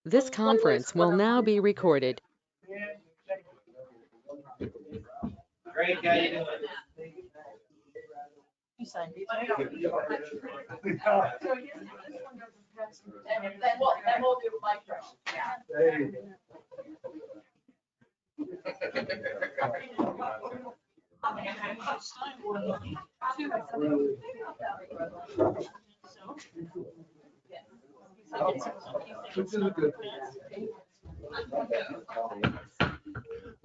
This conference will now be recorded. Great guy. You signed it. Then we'll do mic drop.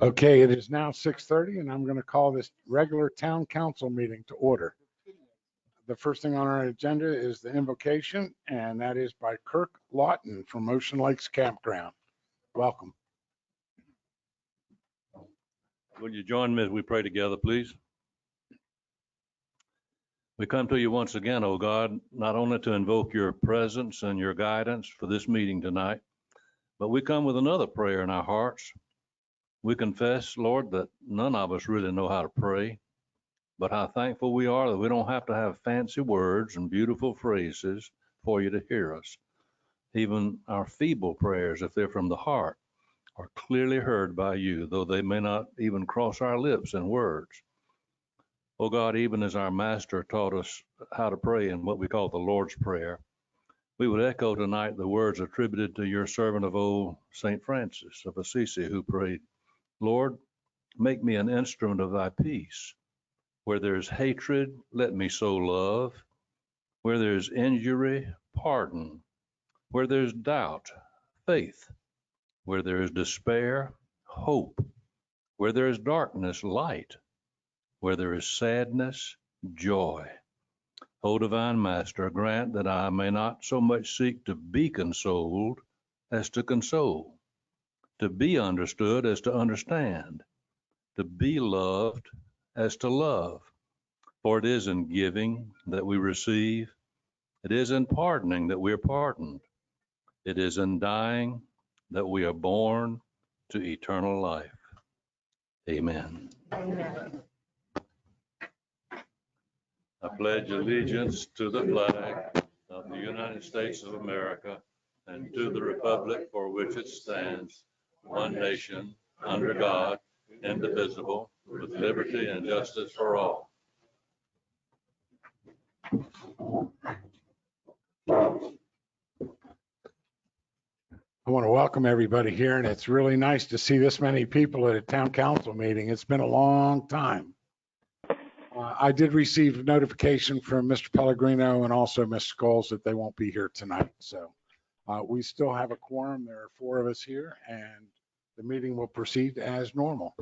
Okay, it is now 6:30 and I'm going to call this regular town council meeting to order. The first thing on our agenda is the invocation, and that is by Kirk Lawton from Ocean Lakes Campground. Welcome. Will you join me as we pray together, please? We come to you once again, O God, not only to invoke your presence and your guidance for this meeting tonight, but we come with another prayer in our hearts. We confess, Lord, that none of us really know how to pray, but how thankful we are that we don't have to have fancy words and beautiful phrases for you to hear us. Even our feeble prayers, if they're from the heart, are clearly heard by you, though they may not even cross our lips in words. Oh God, even as our Master taught us how to pray in what we call the Lord's Prayer, we would echo tonight the words attributed to your servant of old, St. Francis of Assisi, who prayed, Lord, make me an instrument of thy peace. Where there's hatred, let me sow love. Where there's injury, pardon. Where there's doubt, faith. Where there is despair, hope. Where there is darkness, light. Where there is sadness, joy. O divine Master, grant that I may not so much seek to be consoled as to console, to be understood as to understand, to be loved as to love. For it is in giving that we receive. It is in pardoning that we are pardoned. It is in dying that we are born to eternal life. Amen. Amen. I pledge allegiance to the flag of the United States of America and to the republic for which it stands, one nation, under God, indivisible, with liberty and justice for all. I want to welcome everybody here, and it's really nice to see this many people at a town council meeting. It's been a long time. I did receive notification from Mr. Pellegrino and also Ms. Scholes that they won't be here tonight. So we still have a quorum. There are 4 of us here, and the meeting will proceed as normal.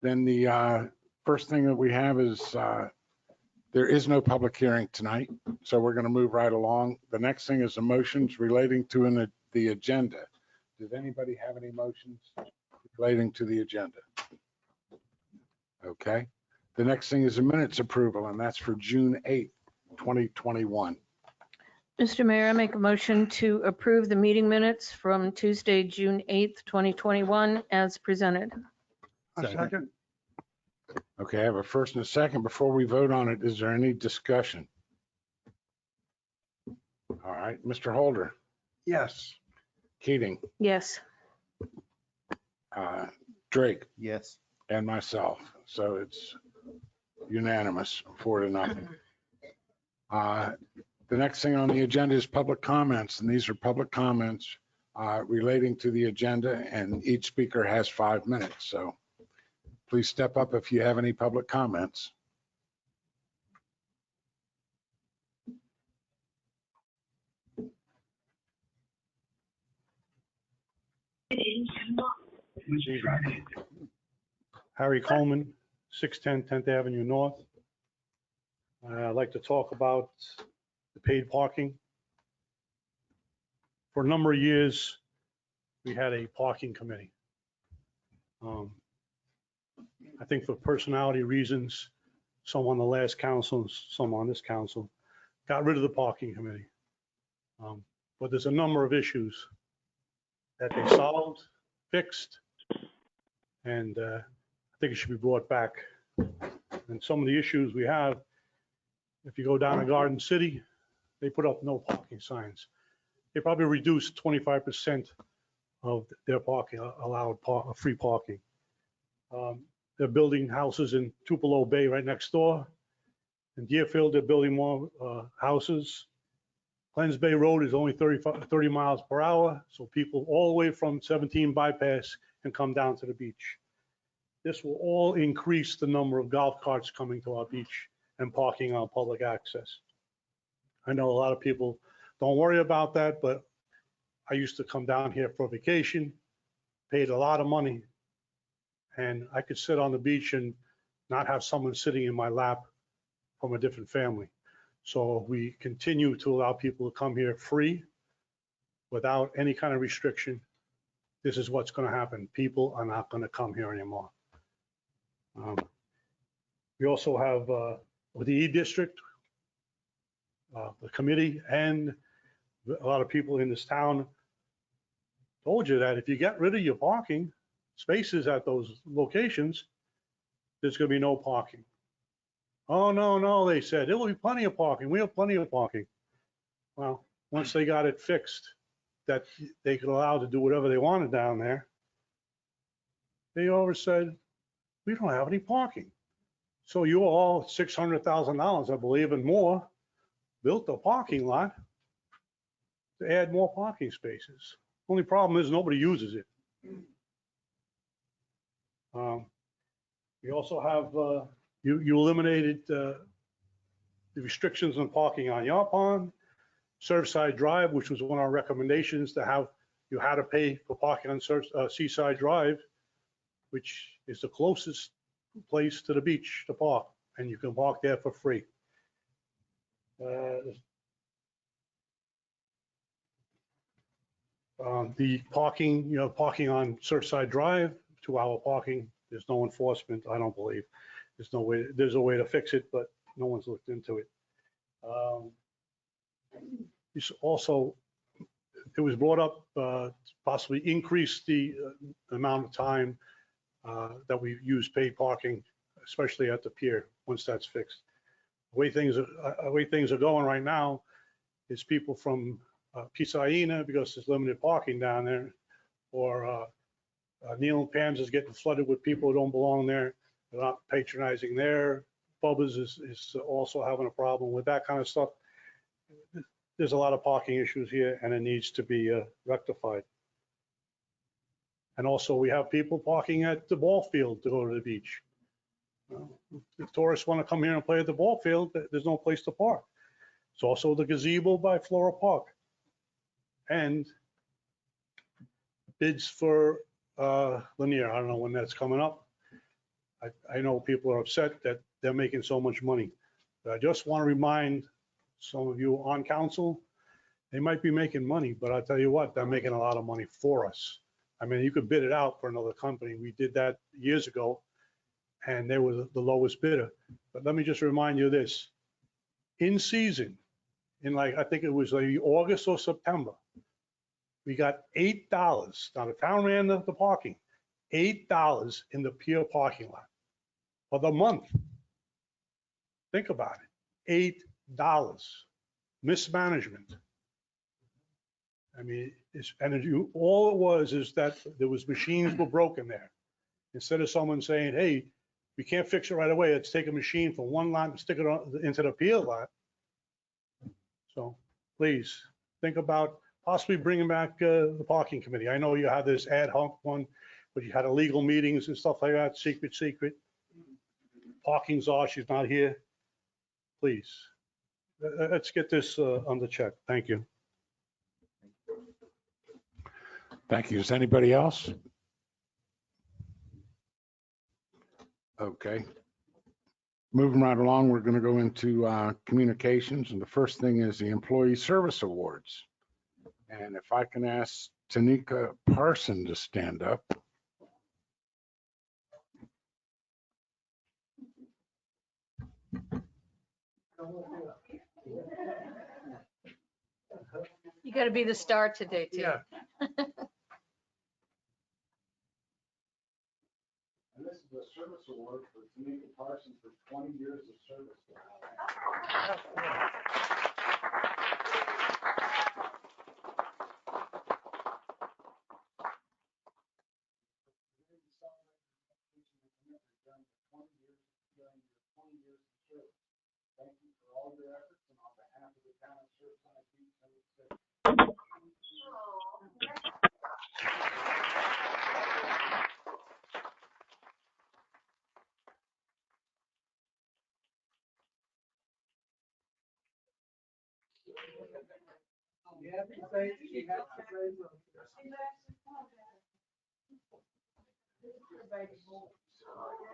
Then the first thing that we have is there is no public hearing tonight, so we're going to move right along. The next thing is the motions relating to the agenda. Does anybody have any motions relating to the agenda? Okay. The next thing is the minutes approval, and that's for June 8th, 2021. Mr. Mayor, I make a motion to approve the meeting minutes from Tuesday, June 8th, 2021 as presented. A second. Okay, I have a first and a second. Before we vote on it, is there any discussion? All right, Mr. Holder. Yes. Keating, Yes. Drake, Yes. and myself. So it's unanimous, 4-0. The next thing on the agenda is public comments, and these are public comments relating to the agenda, and each speaker has 5 minutes. So please step up if you have any public comments. Harry Coleman, 610 10th Avenue North. I'd like to talk about the paid parking. For a number of years, we had a parking committee. I think for personality reasons, some on the last council, some on this council, got rid of the parking committee. But there's a number of issues that they solved, fixed, and I think it should be brought back. And some of the issues we have, if you go down to Garden City, they put up no parking signs. they probably reduced 25% of their parking, free parking. They're building houses in Tupelo Bay right next door. In Deerfield, they're building more houses. Glens Bay Road is only 30 miles per hour, so people all the way from 17 bypass can come down to the beach. This will all increase the number of golf carts coming to our beach and parking on public access. I know a lot of people don't worry about that, but I used to come down here for vacation, paid a lot of money, and I could sit on the beach and not have someone sitting in my lap from a different family. So we continue to allow people to come here free without any kind of restriction. This is what's going to happen. People are not going to come here anymore. We also have with the E-District, the committee, and a lot of people in this town told you that if you get rid of your parking spaces at those locations, there's going to be no parking. Oh, no, they said, there will be plenty of parking. We have plenty of parking. Well, once they got it fixed, that they could allow to do whatever they wanted down there, they always said, we don't have any parking. So you all $600,000, I believe, and more, built a parking lot to add more parking spaces. Only problem is nobody uses it. We also have, you eliminated the restrictions on parking on your pond. Surfside Drive, which was one of our recommendations to have, you had to pay for parking on Seaside Drive, which is the closest place to the beach to park, and you can park there for free. The parking, parking on Surfside Drive, 2-hour parking, there's no enforcement, I don't believe. There's no way, there's a way to fix it, but no one's looked into it. It's also, it was brought up possibly increase the amount of time that we use paid parking, especially at the pier, once that's fixed. The way things are going right now is people from Pisaina, because there's limited parking down there, or Neil and Pam's is getting flooded with people who don't belong there. They're not patronizing there. Bubba's is also having a problem with that kind of stuff. There's a lot of parking issues here, and it needs to be rectified. And also, we have people parking at the ball field to go to the beach. If tourists want to come here and play at the ball field, there's no place to park. It's also the gazebo by Flora Park. And bids for Lanier. I don't know when that's coming up. I know people are upset that they're making so much money. But I just want to remind some of you on council, they might be making money, but I'll tell you what, they're making a lot of money for us. I mean, you could bid it out for another company. We did that years ago, and they were the lowest bidder. But let me just remind you this. In season, in I think it was August or September, we got $8. Now, the town ran the parking, $8 in the pier parking lot for the month. Think about it, $8. Mismanagement. I mean, all it was is that there was machines were broken there. Instead of someone saying, hey, we can't fix it right away, let's take a machine from one lot and stick it into the pier lot. So please think about possibly bringing back the parking committee. I know you have this ad hoc one, but you had illegal meetings and stuff like that, secret. Parking czar, she's not here. Please, let's get this under check. Thank you. Thank you. Is anybody else? Okay. Moving right along, we're going to go into communications. And the first thing is the Employee Service Awards. And if I can ask Tanika Parson to stand up. You got to be the star today, too. Yeah. And this is a service award for Tanika Parson for 20 years of service.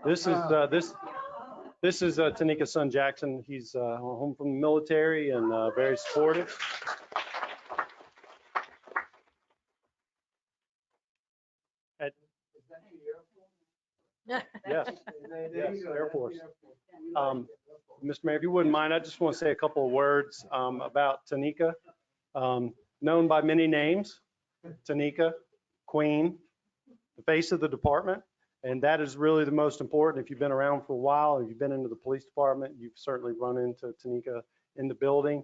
This is Tanika's son, Jackson. He's home from the military and very supportive. Yes, Air Force. Mr. Mayor, if you wouldn't mind, I just want to say a couple of words about Tanika. Known by many names, Tanika, Queen, the face of the department. And that is really the most important. If you've been around for a while, if you've been into the police department, you've certainly run into Tanika in the building.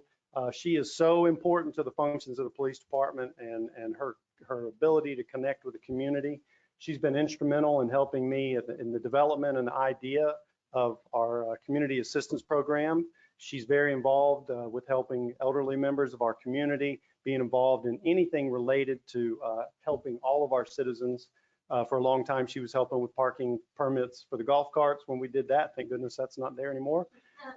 She is so important to the functions of the police department and her ability to connect with the community. She's been instrumental in helping me in the development and the idea of our community assistance program. She's very involved with helping elderly members of our community, being involved in anything related to helping all of our citizens. For a long time, she was helping with parking permits for the golf carts when we did that. Thank goodness that's not there anymore.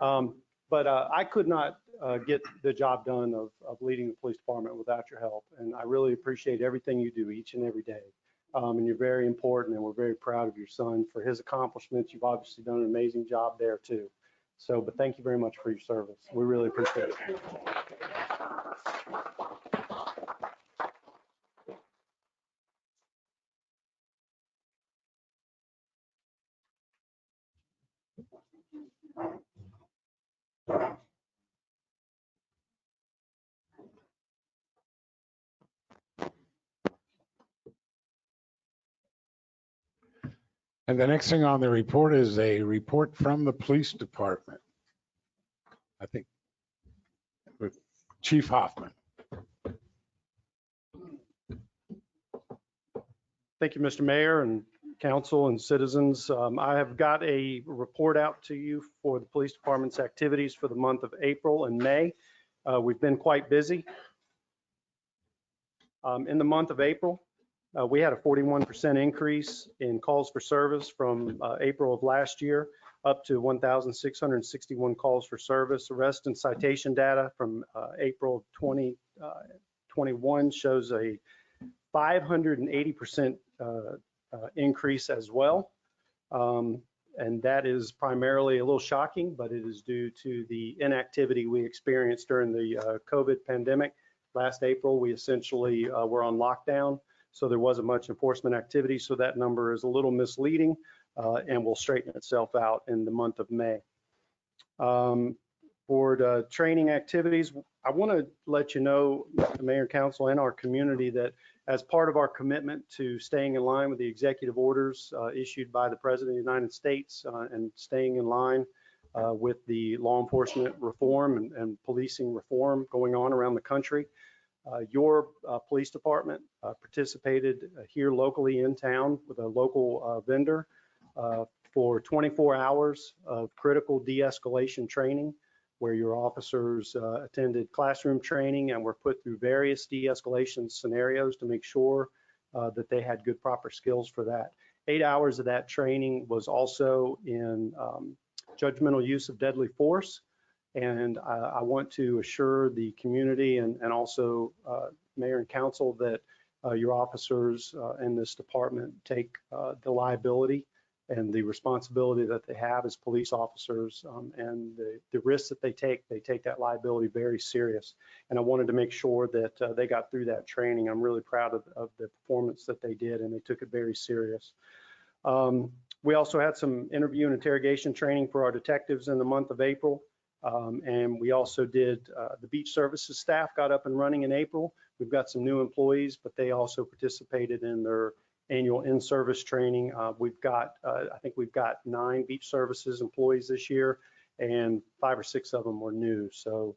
But I could not get the job done of leading the police department without your help. And I really appreciate everything you do each and every day. And you're very important, and we're very proud of your son for his accomplishments. You've obviously done an amazing job there too. So, but thank you very much for your service. We really appreciate it. And the next thing on the report is a report from the police department. I think with Chief Hoffman. Thank you, Mr. Mayor and council and citizens. I have got a report out to you for the police department's activities for the month of April and May. We've been quite busy. In the month of April, we had a 41% increase in calls for service from April of last year up to 1,661 calls for service. Arrest and citation data from April of 2021 shows a 580% increase as well. And that is primarily a little shocking, but it is due to the inactivity we experienced during the COVID pandemic. Last April, we essentially were on lockdown. So there wasn't much enforcement activity. So that number is a little misleading and will straighten itself out in the month of May. For the training activities, I want to let you know, the Mayor and Council and our community, that as part of our commitment to staying in line with the executive orders issued by the President of the United States and staying in line with the law enforcement reform and policing reform going on around the country, your police department participated here locally in town with a local vendor for 24 hours of critical de-escalation training, where your officers attended classroom training and were put through various de-escalation scenarios to make sure that they had good proper skills for that. 8 hours of that training was also in judgmental use of deadly force. And I want to assure the community and also Mayor and Council that your officers in this department take the liability and the responsibility that they have as police officers and the risks that they take that liability very serious. And I wanted to make sure that they got through that training. I'm really proud of the performance that they did, and they took it very serious. We also had some interview and interrogation training for our detectives in the month of April. And we also did, the beach services staff got up and running in April. We've got some new employees, but they also participated in their annual in-service training. We've got, I think we've got 9 beach services employees this year, and 5 or 6 of them were new. So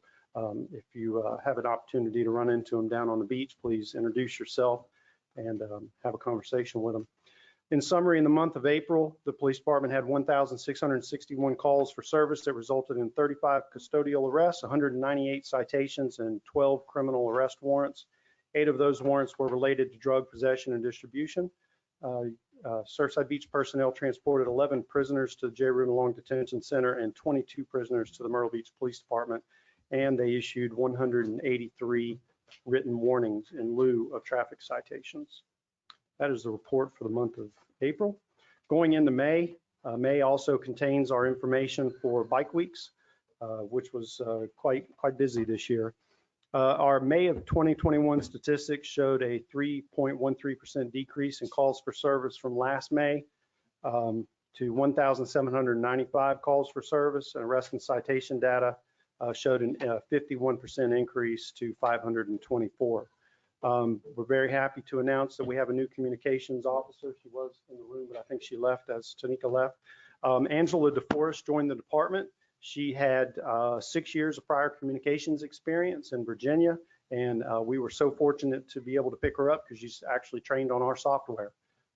if you have an opportunity to run into them down on the beach, please introduce yourself and have a conversation with them. In summary, in the month of April, the police department had 1,661 calls for service that resulted in 35 custodial arrests, 198 citations, and 12 criminal arrest warrants. 8 of those warrants were related to drug possession and distribution. Surfside Beach personnel transported 11 prisoners to the J. Ruben Long Detention Center and 22 prisoners to the Myrtle Beach Police Department, and they issued 183 written warnings in lieu of traffic citations. That is the report for the month of April. Going into May, May also contains our information for bike weeks, which was quite busy this year. Our May of 2021 statistics showed a 3.13% decrease in calls for service from last May to 1,795 calls for service, and arrest and citation data showed a 51% increase to 524. We're very happy to announce that we have a new communications officer. She was in the room, but I think she left as Tanika left. Angela DeForest joined the department. She had 6 years of prior communications experience in Virginia, and we were so fortunate to be able to pick her up because she's actually trained on our software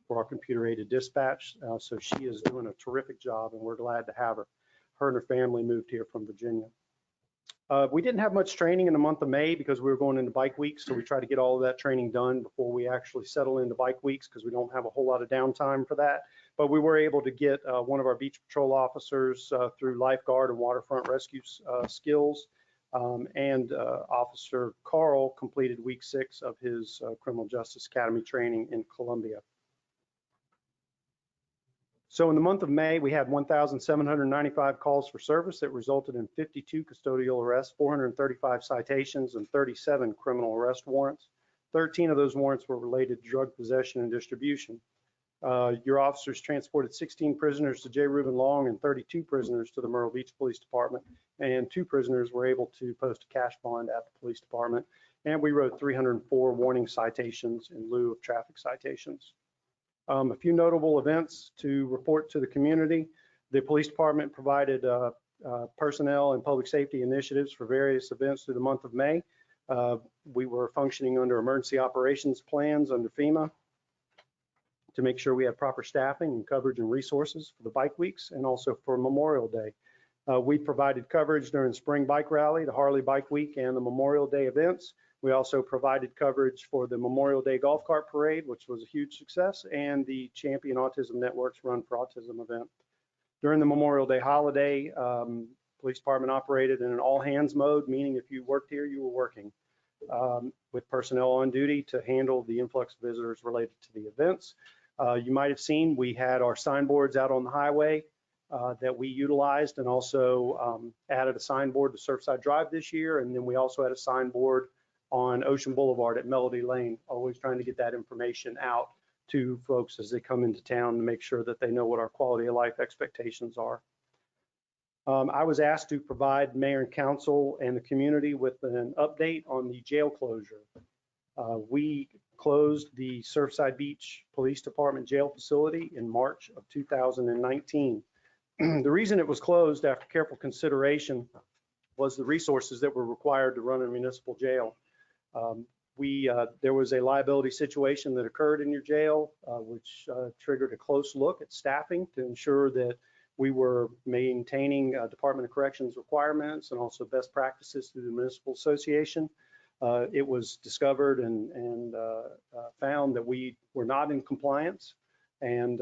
for our computer-aided dispatch. So she is doing a terrific job, and we're glad to have her. Her and her family moved here from Virginia. We didn't have much training in the month of May because we were going into bike weeks, so we try to get all of that training done before we actually settle into bike weeks because we don't have a whole lot of downtime for that. But we were able to get one of our beach patrol officers through lifeguard and waterfront rescue skills, and Officer Carl completed week 6 of his Criminal Justice Academy training in Columbia. So in the month of May, we had 1,795 calls for service that resulted in 52 custodial arrests, 435 citations, and 37 criminal arrest warrants. 13 of those warrants were related to drug possession and distribution. Your officers transported 16 prisoners to J. Ruben Long and 32 prisoners to the Myrtle Beach Police Department, and 2 prisoners were able to post a cash bond at the police department. And we wrote 304 warning citations in lieu of traffic citations. A few notable events to report to the community. The police department provided personnel and public safety initiatives for various events through the month of May. We were functioning under emergency operations plans under FEMA to make sure we had proper staffing and coverage and resources for the bike weeks and also for Memorial Day. We provided coverage during Spring Bike Rally, the Harley Bike Week, and the Memorial Day events. We also provided coverage for the Memorial Day Golf Cart Parade, which was a huge success, and the Champion Autism Network's Run for Autism event. During the Memorial Day holiday, police department operated in an all-hands mode, meaning if you worked here, you were working, with personnel on duty to handle the influx of visitors related to the events. You might have seen we had our signboards out on the highway that we utilized, and also added a signboard to Surfside Drive this year, and then we also had a signboard on Ocean Boulevard at Melody Lane, always trying to get that information out to folks as they come into town to make sure that they know what our quality of life expectations are. I was asked to provide mayor and council and the community with an update on the jail closure. We closed the Surfside Beach Police Department jail facility in March of 2019. The reason it was closed after careful consideration was the resources that were required to run a municipal jail. There was a liability situation that occurred in your jail, which triggered a close look at staffing to ensure that we were maintaining Department of Corrections requirements and also best practices through the Municipal Association. It was discovered and found that we were not in compliance, and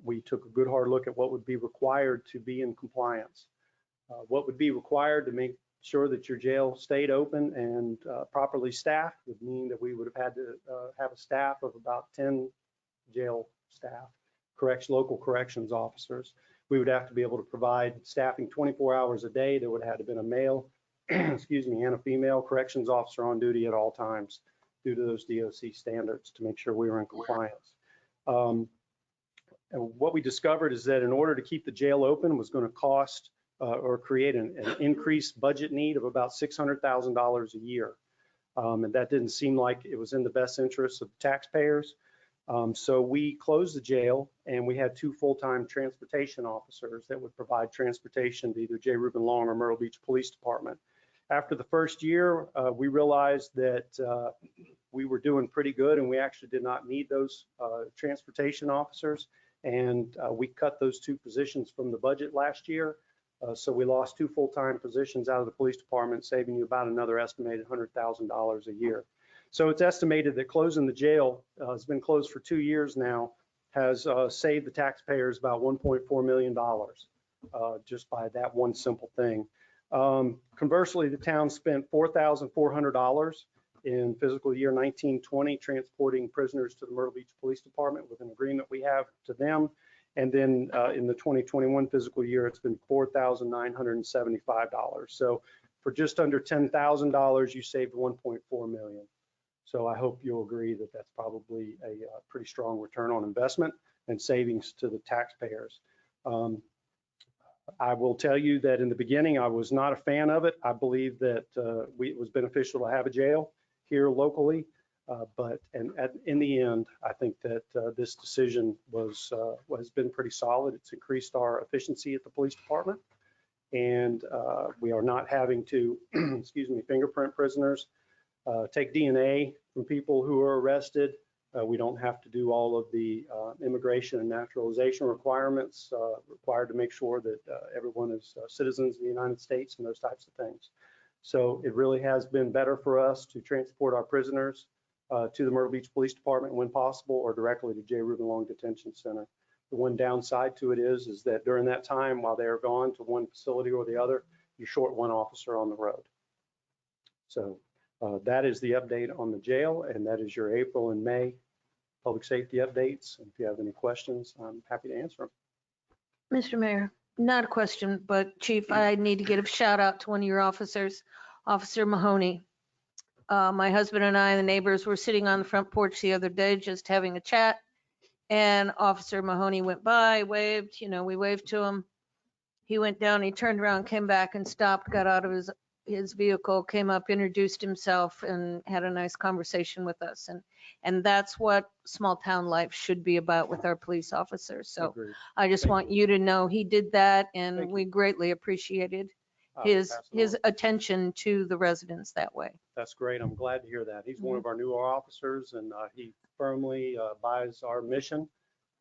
we took a good hard look at what would be required to be in compliance. What would be required to make sure that your jail stayed open and properly staffed would mean that we would have had to have a staff of about 10 jail staff, local corrections officers. We would have to be able to provide staffing 24 hours a day. There would have had to have been a male, excuse me, and a female corrections officer on duty at all times due to those DOC standards to make sure we were in compliance. And what we discovered is that in order to keep the jail open was going to cost or create an increased budget need of about $600,000 a year. And that didn't seem like it was in the best interest of the taxpayers. So we closed the jail, and we had 2 full-time transportation officers that would provide transportation to either J. Ruben Long or Myrtle Beach Police Department. After the first year, we realized that we were doing pretty good, and we actually did not need those transportation officers. And we cut those 2 positions from the budget last year. So we lost 2 full-time positions out of the police department, saving you about another estimated $100,000 a year. So it's estimated that closing the jail has been closed for 2 years now, has saved the taxpayers about $1.4 million just by that one simple thing. Conversely, the town spent $4,400 in fiscal year 1920, transporting prisoners to the Myrtle Beach Police Department with an agreement we have to them. And then in the 2021 fiscal year, it's been $4,975. So for just under $10,000, you saved $1.4 million. So I hope you'll agree that that's probably a pretty strong return on investment and savings to the taxpayers. I will tell you that in the beginning, I was not a fan of it. I believe that it was beneficial to have a jail here locally. But in the end, I think that this decision has been pretty solid. It's increased our efficiency at the police department. And we are not having to, excuse me, fingerprint prisoners, take DNA from people who are arrested. We don't have to do all of the immigration and naturalization requirements required to make sure that everyone is citizens of the United States and those types of things. So it really has been better for us to transport our prisoners to the Myrtle Beach Police Department when possible, or directly to J. Ruben Long Detention Center. The one downside to it is that during that time, while they are gone to one facility or the other, you're short one officer on the road. So that is the update on the jail, and that is your April and May public safety updates. If you have any questions, I'm happy to answer them. Mr. Mayor, not a question, but Chief, I need to give a shout out to one of your officers, Officer Mahoney. My husband and I, the neighbors, were sitting on the front porch the other day just having a chat, and Officer Mahoney went by, waved, we waved to him. He went down, he turned around, came back and stopped, got out of his vehicle, came up, introduced himself, and had a nice conversation with us. And that's what small town life should be about with our police officers. So Agreed. I just want you to know he did that, and we greatly appreciated his attention to the residents that way. That's great. I'm glad to hear that. He's one of our newer officers, and he firmly buys our mission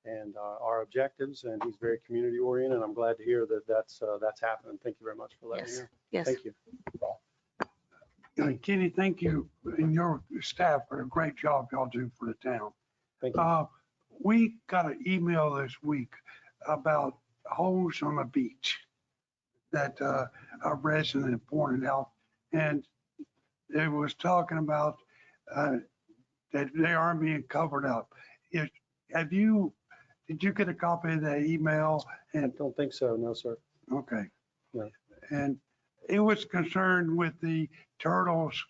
and our objectives, and he's very community oriented. I'm glad to hear that that's happening. Thank you very much for letting me know. Yes. Thank you. Kenny, thank you and your staff for a great job y'all do for the town. Thank you. We got an email this week about holes on the beach that a resident pointed out, and it was talking about that they aren't being covered up. Did you get a copy of that email? I don't think so. No, sir. Okay. No. And it was concerned with the turtles,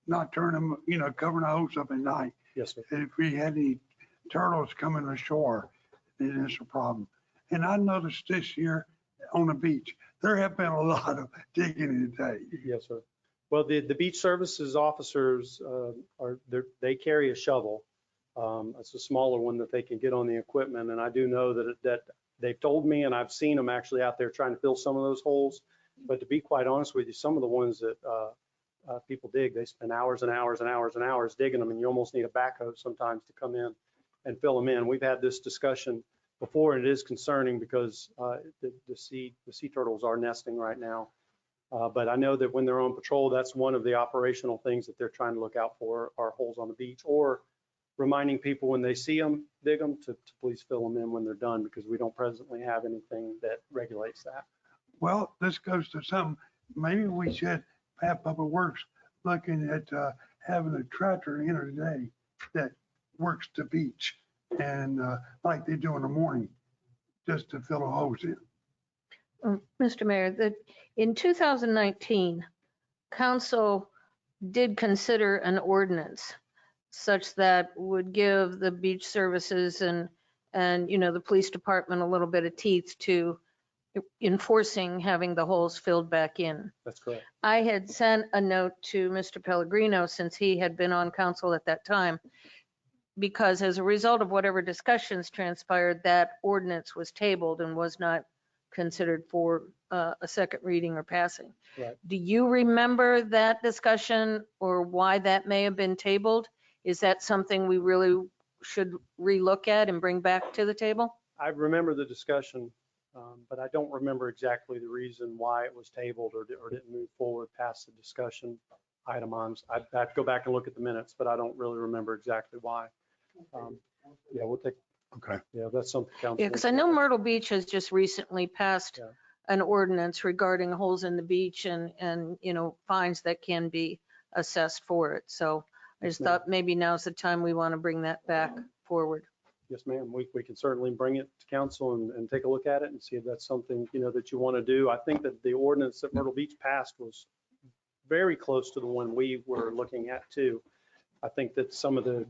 not turning them, covering the hose up at night. Yes, sir. If we had any turtles coming ashore, then it's a problem. And I noticed this year on the beach, there have been a lot of digging today. Yes, sir. Well, the beach services officers they carry a shovel. It's a smaller one that they can get on the equipment. And I do know that they've told me, and I've seen them actually out there trying to fill some of those holes. But to be quite honest with you, some of the ones that people dig, they spend hours and hours and hours and hours digging them, and you almost need a backhoe sometimes to come in and fill them in. We've had this discussion before, and it is concerning because the sea turtles are nesting right now. But I know that when they're on patrol, that's one of the operational things that they're trying to look out for are holes on the beach, or reminding people when they see them, dig them, to please fill them in when they're done, because we don't presently have anything that regulates that. Well, this goes to something, maybe we should have Public Works looking at having a tractor in today that works the beach and like they do in the morning, just to fill a hose in. Mr. Mayor, in 2019, council did consider an ordinance such that would give the beach services and the police department a little bit of teeth to enforcing having the holes filled back in. That's correct. I had sent a note to Mr. Pellegrino, since he had been on council at that time, because as a result of whatever discussions transpired, that ordinance was tabled and was not considered for a second reading or passing. Right. Do you remember that discussion or why that may have been tabled? Is that something we really should relook at and bring back to the table? I remember the discussion, but I don't remember exactly the reason why it was tabled or didn't move forward past the discussion item on. I'd have to go back and look at the minutes, but I don't really remember exactly why. Yeah, we'll take. Okay. Yeah, that's something. Yeah, because I know Myrtle Beach has just recently passed an ordinance regarding holes in the beach and fines that can be assessed for it. So I just thought maybe now's the time we want to bring that back forward. Yes, ma'am. We can certainly bring it to council and take a look at it and see if that's something, that you want to do. I think that the ordinance that Myrtle Beach passed was very close to the one we were looking at too. I think that some of the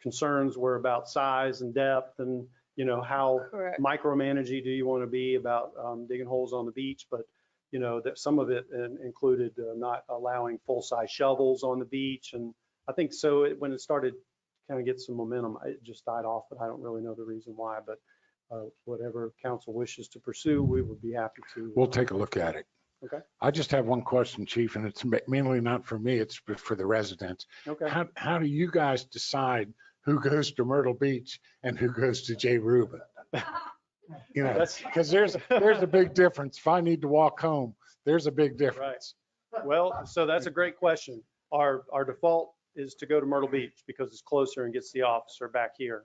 concerns were about size and depth and, how Correct. micromanaging do you want to be about digging holes on the beach, but that some of it included not allowing full-size shovels on the beach. And I think so when it started kind of get some momentum, it just died off, but I don't really know the reason why. But whatever council wishes to pursue, we would be happy to. We'll take a look at it. Okay. I just have one question, Chief, and it's mainly not for me, it's for the residents. Okay. How do you guys decide who goes to Myrtle Beach and who goes to J. Ruben? Because there's a big difference. If I need to walk home, there's a big difference. Well, so that's a great question. Our default is to go to Myrtle Beach because it's closer and gets the officer back here.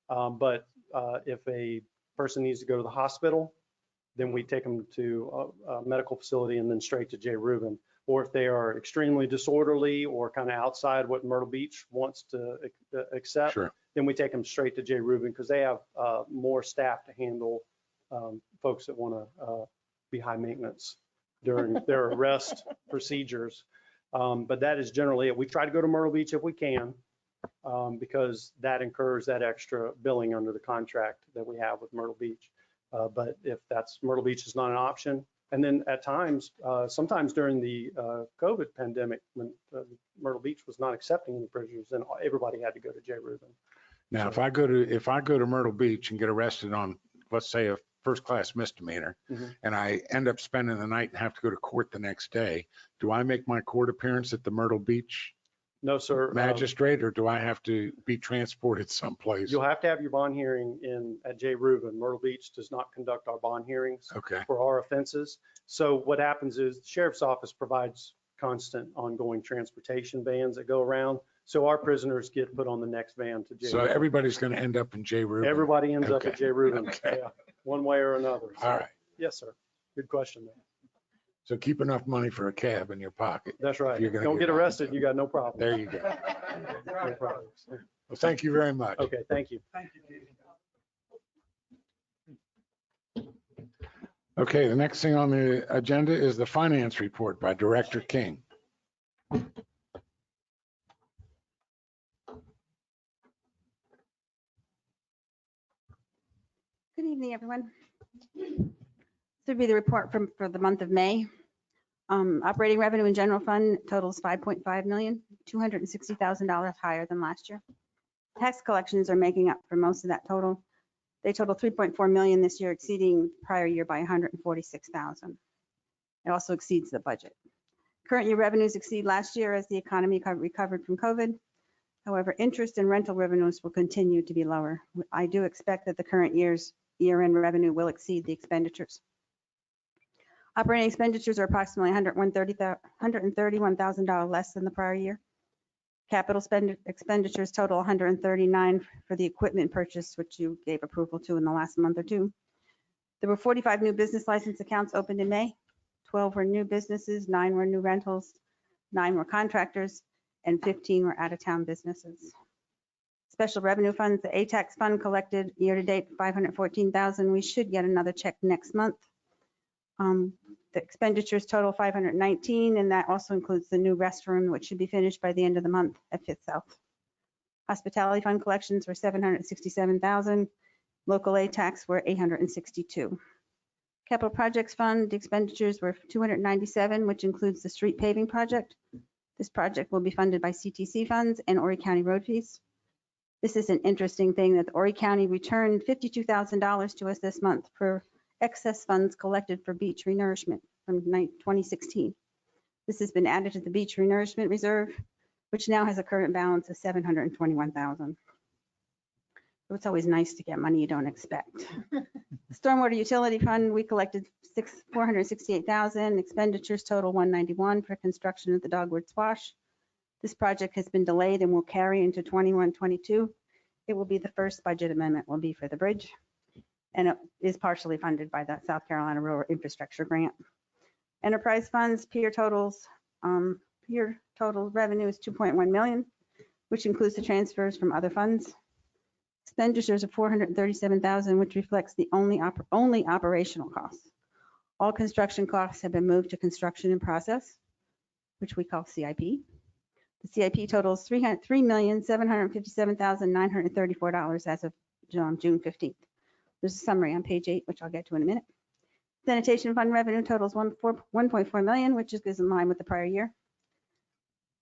But if a person needs to go to the hospital, then we take them to a medical facility and then straight to J. Ruben. Or if they are extremely disorderly or kind of outside what Myrtle Beach wants to accept, Sure. then we take them straight to J. Ruben because they have more staff to handle folks that want to be high maintenance during their arrest procedures. But that is generally it. We try to go to Myrtle Beach if we can because that incurs that extra billing under the contract that we have with Myrtle Beach. But if Myrtle Beach is not an option, and then at times, sometimes during the COVID pandemic, when Myrtle Beach was not accepting any prisoners, then everybody had to go to J. Ruben. Now, So- if I go to Myrtle Beach and get arrested on, let's say, a first-class misdemeanor, Mhm. and I end up spending the night and have to go to court the next day, do I make my court appearance at the Myrtle Beach No, sir. magistrate, or do I have to be transported someplace? You'll have to have your bond hearing at J. Ruben. Myrtle Beach does not conduct our bond hearings Okay. for our offenses. So what happens is the sheriff's office provides constant ongoing transportation vans that go around. So our prisoners get put on the next van to J. So Ruben. everybody's going to end up in J. Ruben? Everybody ends up at Okay. J. Ruben, Okay. yeah, one way or another. So, All right. Yes, sir. Good question, man. So keep enough money for a cab in your pocket. That's right. If you're gonna Don't get back. arrested, you got no problem. There you go. No problem. Well, thank you very much. Okay, thank you. Thank you, Katie. Okay, the next thing on the agenda is the finance report by Director King. Good evening, everyone. This would be the report for the month of May. Operating revenue in general fund totals $5.5 million, $260,000 higher than last year. Tax collections are making up for most of that total. They total $3.4 million this year, exceeding prior year by $146,000. It also exceeds the budget. Current year revenues exceed last year as the economy recovered from COVID. However, interest and rental revenues will continue to be lower. I do expect that the current year's year-end revenue will exceed the expenditures. Operating expenditures are approximately $131,000 less than the prior year. Capital expenditures total $139 for the equipment purchase, which you gave approval to in the last month or two. There were 45 new business license accounts opened in May. 12 were new businesses, 9 were new rentals, 9 were contractors, and 15 were out-of-town businesses. Special revenue funds, the ATAX fund collected year-to-date $514,000. We should get another check next month. The expenditures total $519, and that also includes the new restroom, which should be finished by the end of the month at Fifth South. Hospitality fund collections were $767,000. Local ATAX were $862. Capital projects fund expenditures were $297, which includes the street paving project. This project will be funded by CTC funds and Horry County road fees. This is an interesting thing that the Horry County returned $52,000 to us this month for excess funds collected for beach renourishment from 2016. This has been added to the beach renourishment reserve, which now has a current balance of $721,000. So it's always nice to get money you don't expect. Stormwater utility fund, we collected $468,000. Expenditures total $191 for construction of the Dogwood Swash. This project has been delayed and will carry into 21-22. It will be the first budget amendment will be for the bridge. And it is partially funded by that South Carolina Rural Infrastructure Grant. Enterprise funds, peer totals pier total revenue is 2.1 million, which includes the transfers from other funds. Expenditures of 437,000, which reflects the only operational costs. All construction costs have been moved to construction in process, which we call CIP. The CIP totals $3,757,934 as of June 15th. There's a summary on page 8, which I'll get to in a minute. Sanitation fund revenue totals 1.4 million, which is in line with the prior year.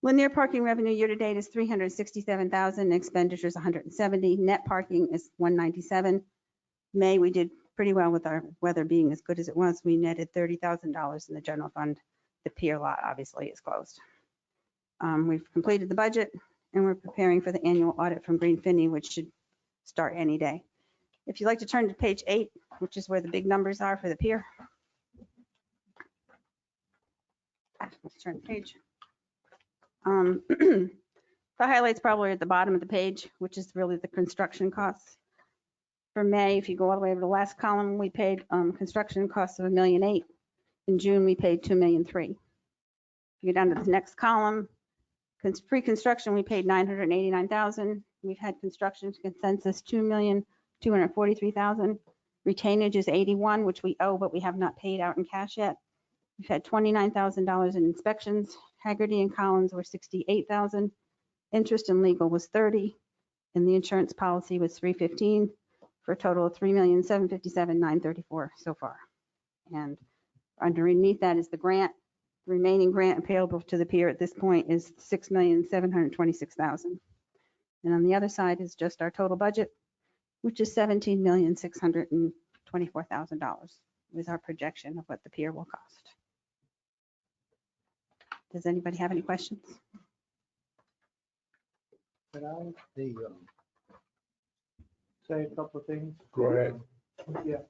Linear parking revenue year to date is 367,000, expenditures 170. Net parking is 197. May, we did pretty well with our weather being as good as it was. We netted $30,000 in the general fund. The pier lot obviously is closed. We've completed the budget and we're preparing for the annual audit from Green Finney, which should start any day. If you'd like to turn to page 8, which is where the big numbers are for the pier. Let's turn the page. The highlights probably at the bottom of the page, which is really the construction costs. For May, if you go all the way to the last column, we paid construction costs of $1.8 million. In June, we paid $2.3 million. If you go down to the next column, pre-construction, we paid $989,000. We've had construction consensus $2,243,000. Retainage is $81,000, which we owe, but we have not paid out in cash yet. We've had $29,000 in inspections. Haggerty and Collins were $68,000. Interest and legal was $30,000, and the insurance policy was $315,000 for a total of $3,757,934 so far. And underneath that is the grant. The remaining grant payable to the pier at this point is $6,726,000. And on the other side is just our total budget, which is $17,624,000 with our projection of what the pier will cost. Does anybody have any questions? Could I say a couple of things? Go ahead. Yeah.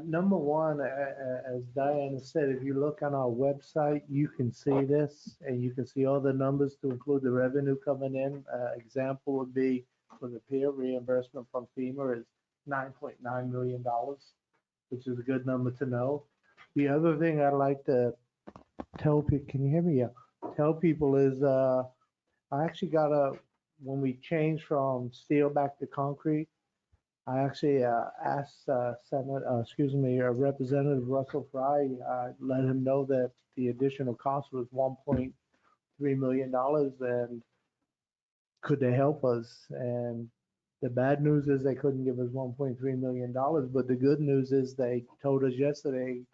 Number one, as Diana said, if you look on our website, you can see this and you can see all the numbers to include the revenue coming in. Example would be for the pier reimbursement from FEMA is $9.9 million, which is a good number to know. The other thing I'd like to tell people, can you hear me? Yeah. Tell people is I actually got when we changed from steel back to concrete, I actually asked Representative Russell Fry, let him know that the additional cost was $1.3 million and could they help us? And the bad news is they couldn't give us $1.3 million, but the good news is they told us yesterday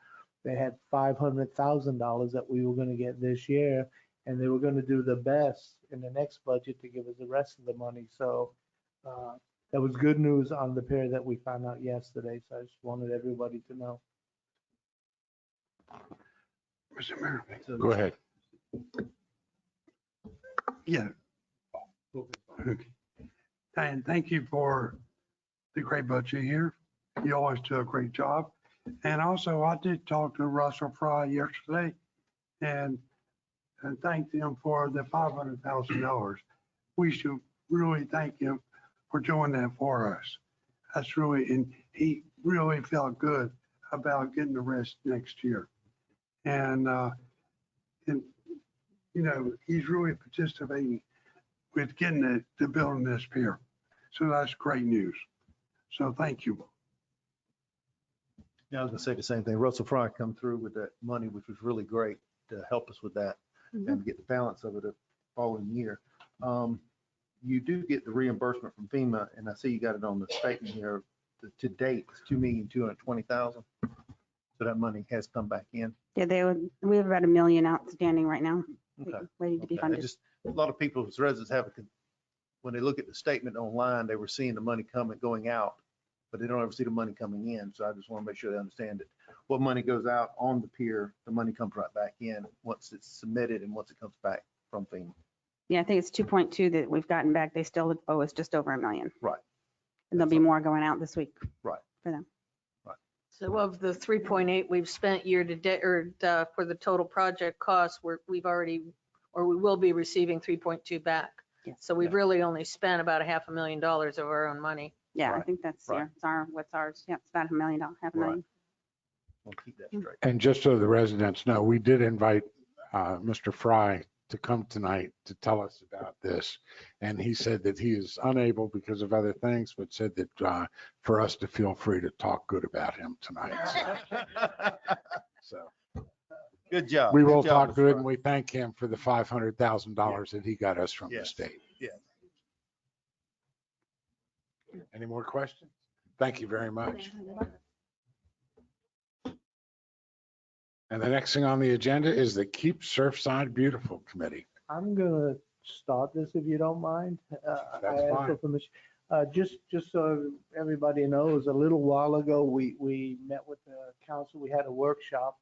they had $500,000 that we were going to get this year, and they were going to do the best in the next budget to give us the rest of the money. So that was good news on the pier that we found out yesterday. So I just wanted everybody to know. Mr. Mayor. Go ahead. Yeah. Okay. And thank you for the great budget here. You always do a great job. And also, I did talk to Russell Fry yesterday and thanked him for the $500,000. We should really thank him for doing that for us. That's really, and he really felt good about getting the rest next year. And you know, he's really participating with getting the building this pier. So that's great news. So thank you. Yeah, I was gonna say the same thing. Russell Fry come through with that money, which was really great to help us with that and get the balance of it the following year. You do get the reimbursement from FEMA, and I see you got it on the statement here. To date, it's $2,220,000. So that money has come back in. Yeah, we have about $1 million outstanding right now, Okay. waiting to be Okay. funded. Just a lot of people's residents have when they look at the statement online, they were seeing the money going out, but they don't ever see the money coming in. So I just want to make sure they understand that what money goes out on the pier, the money comes right back in once it's submitted and once it comes back from FEMA. Yeah, I think it's 2.2 that we've gotten back. They still owe us just over $1 million. Right. And there'll be more going out this week. Right. For them. So of the 3.8 we've spent year to date, or for the total project costs, we've already, or we will be receiving 3.2 back. Yes. So we've really only spent about $500,000 of our own money. Yeah, I Right. think that's, Right. yeah, it's what's ours. Yeah, it's about $1 million, half a million. We'll keep that straight. And just so the residents know, we did invite Mr. Fry to come tonight to tell us about this. And he said that he is unable because of other things, but said that for us to feel free to talk good about him tonight. So Good job. we will Good job, talk Mr. good, Fry. and we thank him for the $500,000 that he got us from the Yes. state. Yes. Any more questions? Thank you very much. And the next thing on the agenda is the Keep Surfside Beautiful Committee. I'm gonna start this if you don't mind. That's I ask fine. for permission. Just so everybody knows, a little while ago, we met with the council, we had a workshop,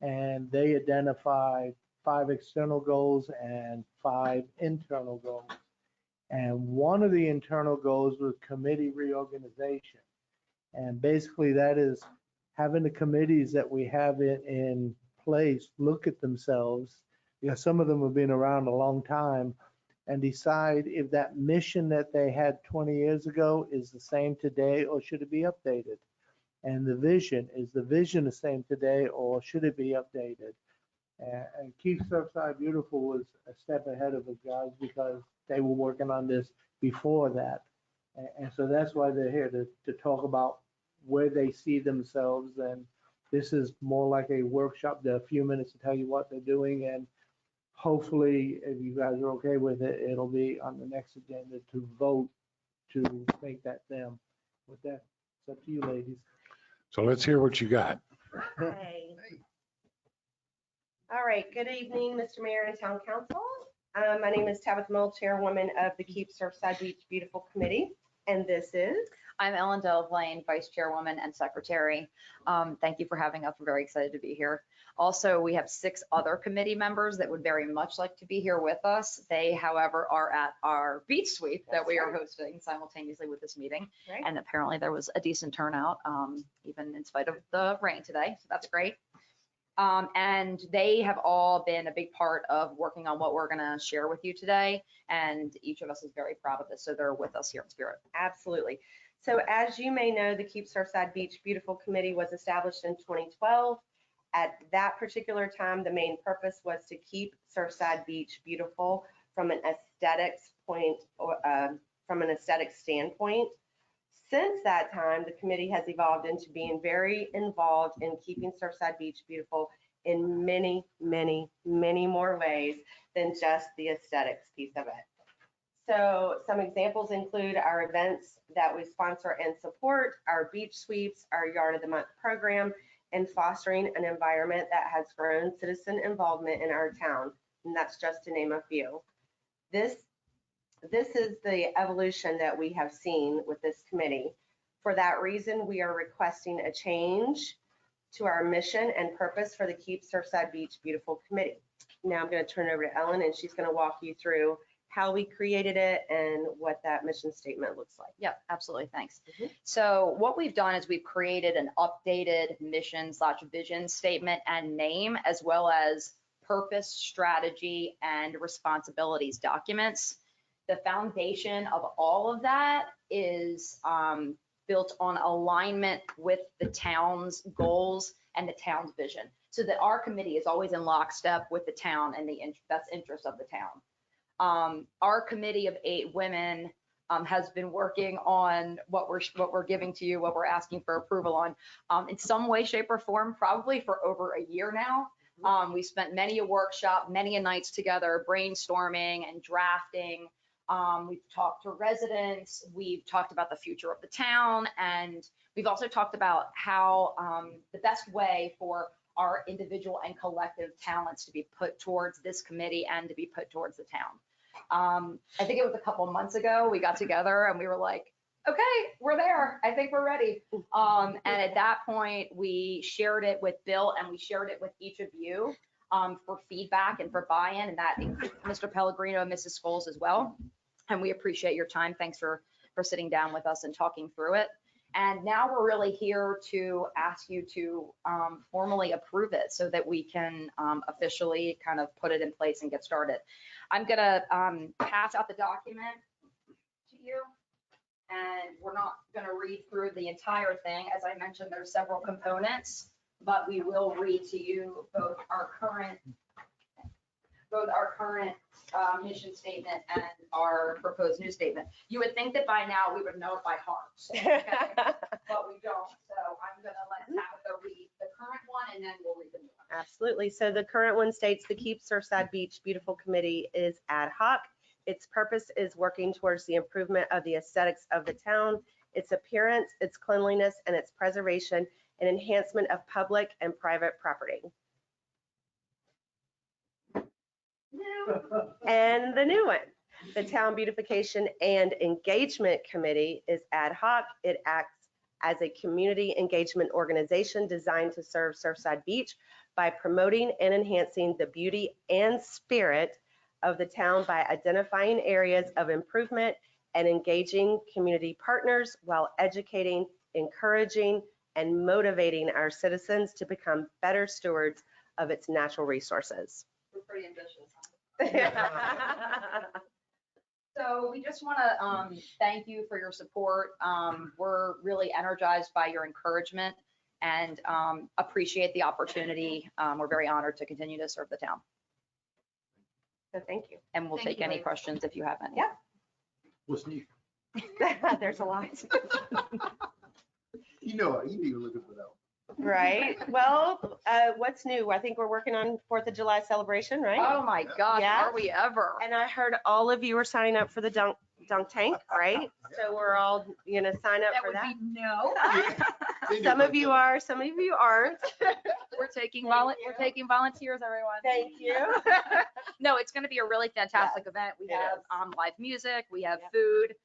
and they identified 5 external goals and 5 internal goals. And one of the internal goals was committee reorganization. And basically that is having the committees that we have in place look at themselves, because some of them have been around a long time, and decide if that mission that they had 20 years ago is the same today or should it be updated? And the vision, is the vision the same today or should it be updated? And Keep Surfside Beautiful was a step ahead of us guys because they were working on this before that. And so that's why they're here to talk about where they see themselves. And this is more like a workshop, a few minutes to tell you what they're doing. And hopefully, if you guys are okay with it, it'll be on the next agenda to vote to make that them. With that, it's up to you, ladies. So let's hear what you got. Hey. All right, good evening, Mr. Mayor and Town Council. My name is Tabitha Mill, Chairwoman of the Keep Surfside Beach Beautiful Committee, and this is? I'm Ellen Delaplane, Vice Chairwoman and Secretary. Thank you for having us. We're very excited to be here. Also, we have 6 other committee members that would very much like to be here with us. They, however, are at our beach sweep that we are hosting simultaneously with this meeting. Right. And apparently there was a decent turnout, even in spite of the rain today. So that's great. And they have all been a big part of working on what we're going to share with you today. And each of us is very proud of this. So they're with us here in spirit. Absolutely. So as you may know, the Keep Surfside Beach Beautiful Committee was established in 2012. At that particular time, the main purpose was to keep Surfside Beach beautiful from an aesthetics point, from an aesthetic standpoint. Since that time, the committee has evolved into being very involved in keeping Surfside Beach beautiful in many, many, many more ways than just the aesthetics piece of it. So some examples include our events that we sponsor and support, our beach sweeps, our Yard of the Month program, and fostering an environment that has grown citizen involvement in our town. And that's just to name a few. This is the evolution that we have seen with this committee. For that reason, we are requesting a change to our mission and purpose for the Keep Surfside Beach Beautiful Committee. Now I'm going to turn it over to Ellen, and she's going to walk you through how we created it and what that mission statement looks like. Yep, absolutely. Thanks. So what we've done is we've created an updated mission/vision statement and name, as well as purpose, strategy, and responsibilities documents. The foundation of all of that is built on alignment with the town's goals and the town's vision, so that our committee is always in lockstep with the town and the best interest of the town. Our committee of 8 women has been working on what we're giving to you, what we're asking for approval on, in some way, shape, or form, probably for over a year now. We spent many a workshop, many a nights together, brainstorming and drafting. We've talked to residents, we've talked about the future of the town, and we've also talked about how the best way for our individual and collective talents to be put towards this committee and to be put towards the town. I think it was a couple months ago, we got together and we were like, okay, we're there. I think we're ready. And at that point, we shared it with Bill and we shared it with each of you for feedback and for buy-in, and that includes Mr. Pellegrino and Mrs. Scholes as well. And we appreciate your time. Thanks for sitting down with us and talking through it. And now we're really here to ask you to formally approve it so that we can officially kind of put it in place and get started. I'm gonna pass out the document to you, and we're not gonna read through the entire thing. As I mentioned, there's several components, but we will read to you both our current both our current mission statement and our proposed new statement. You would think that by now we would know it by heart, okay? But we don't. So I'm gonna let Tabitha read the current one and then we'll read the new one. Absolutely. So the current one states the Keep Surfside Beach Beautiful Committee is ad hoc. Its purpose is working towards the improvement of the aesthetics of the town, its appearance, its cleanliness, and its preservation and enhancement of public and private property. And the new one, the Town Beautification and Engagement Committee is ad hoc. It acts as a community engagement organization designed to serve Surfside Beach by promoting and enhancing the beauty and spirit of the town by identifying areas of improvement and engaging community partners while educating, encouraging, and motivating our citizens to become better stewards of its natural resources. We're pretty ambitious. So we just want to thank you for your support. We're really energized by your encouragement and appreciate the opportunity. We're very honored to continue to serve the town. So thank you. And we'll Thank take you, any ladies. questions if you have any. Yeah. What's new? There's a lot. You know you're looking for that one. Right. Well, what's new? I think we're working on 4th of July celebration, right? Oh my gosh, Yeah. are we ever? And I heard all of you are signing up for the dunk tank, right? So we're all gonna sign up for that. no. Some of you are, some of you aren't. We're taking volunteers, everyone. Thank you. No, it's going to be a really fantastic event. We it have is. live music, we have Yep. food,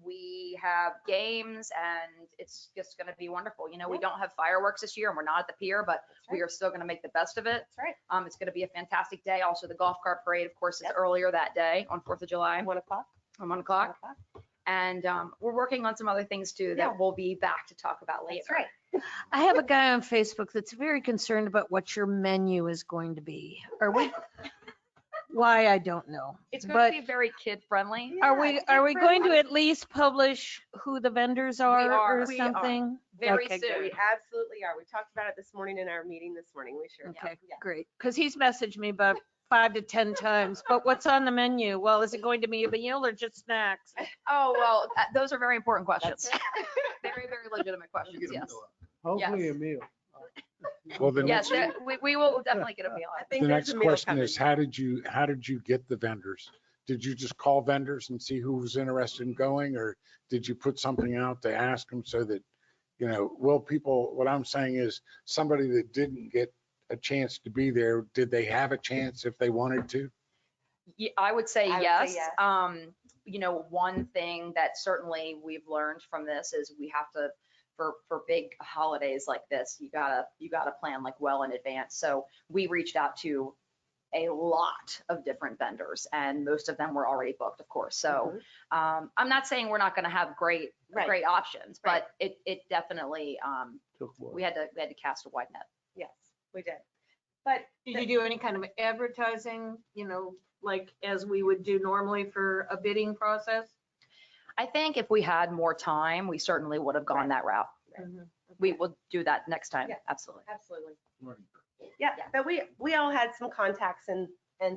we have games, and it's just going to be wonderful. You know, we Yep. don't have fireworks this year and we're not at the pier, but we are still going to make the best of it. That's right. It's going to be a fantastic day. Also, the golf cart parade, of course, is Yep. earlier that day on 4th of July. 1 o'clock. On 1 o'clock. And we're working on some other things too that Yeah. we'll be back to talk about later. That's right. I have a guy on Facebook that's very concerned about what your menu is going to be. Are we? Why, I don't know. It's going But to be very kid friendly. are we going to at least publish who the vendors are are. or We are. something? Very Okay, soon. good. We absolutely are. We talked about it this morning in our meeting this morning. We sure. Okay, Yeah. great. Because he's messaged me about 5 to 10 times, but what's on the menu? Well, is it going to be a meal or just snacks? Oh, well, those are very important questions. Very, very legitimate questions, yes. Hopefully Yes. a meal. Well, the Yes, next, we will definitely get a meal. I think the there's next a meal question coming. is, how did you get the vendors? Did you just call vendors and see who was interested in going, or did you put something out to ask them so that, what I'm saying is somebody that didn't get a chance to be there, did they have a chance if they wanted to? Yeah, I would say I would say yes. yes. One thing that certainly we've learned from this is we have to, for big holidays like this, you gotta plan like well in advance. So we reached out to a lot of different vendors and most of them were already booked, of course. So I'm not saying we're not going to have great options, but it definitely, we had to cast a wide net. Yes, we did. But Did you do any kind of advertising, like as we would do normally for a bidding process? I think if we had more time, we certainly would have gone that route. We will do that next time. Yeah. Absolutely. absolutely. Yeah, but we all had some contacts and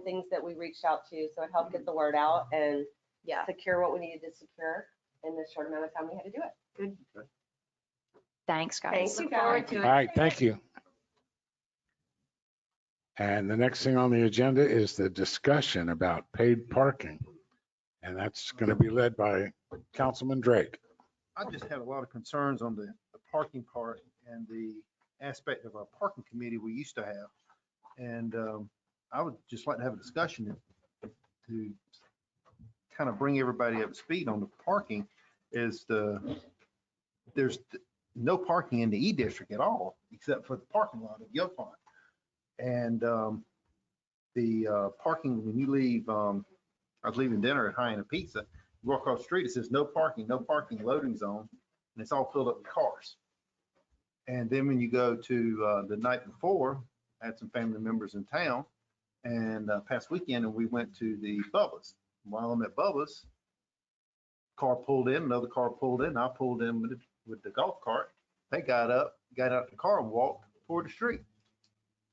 things that we reached out to, so it helped get the word out and Yeah. secure what we needed to secure in the short amount of time we had to do it. Thanks, guys. Thank you, Look forward guys. to All it. right, thank you. And the next thing on the agenda is the discussion about paid parking. And that's going to be led by Councilman Drake. I just had a lot of concerns on the parking part and the aspect of our parking committee we used to have. And I would just like to have a discussion to kind of bring everybody up to speed on the parking. There's no parking in the E district at all, except for the parking lot of Yopon. And the parking, when you leave, I was leaving dinner at Hyena Pizza, you walk across the street, it says no parking, loading zone, and it's all filled up with cars. And then when you go to the night before, I had some family members in town, and past weekend, and we went to the Bubba's. While I'm at Bubba's, car pulled in, another car pulled in, I pulled in with the golf cart. They got out the car and walked toward the street.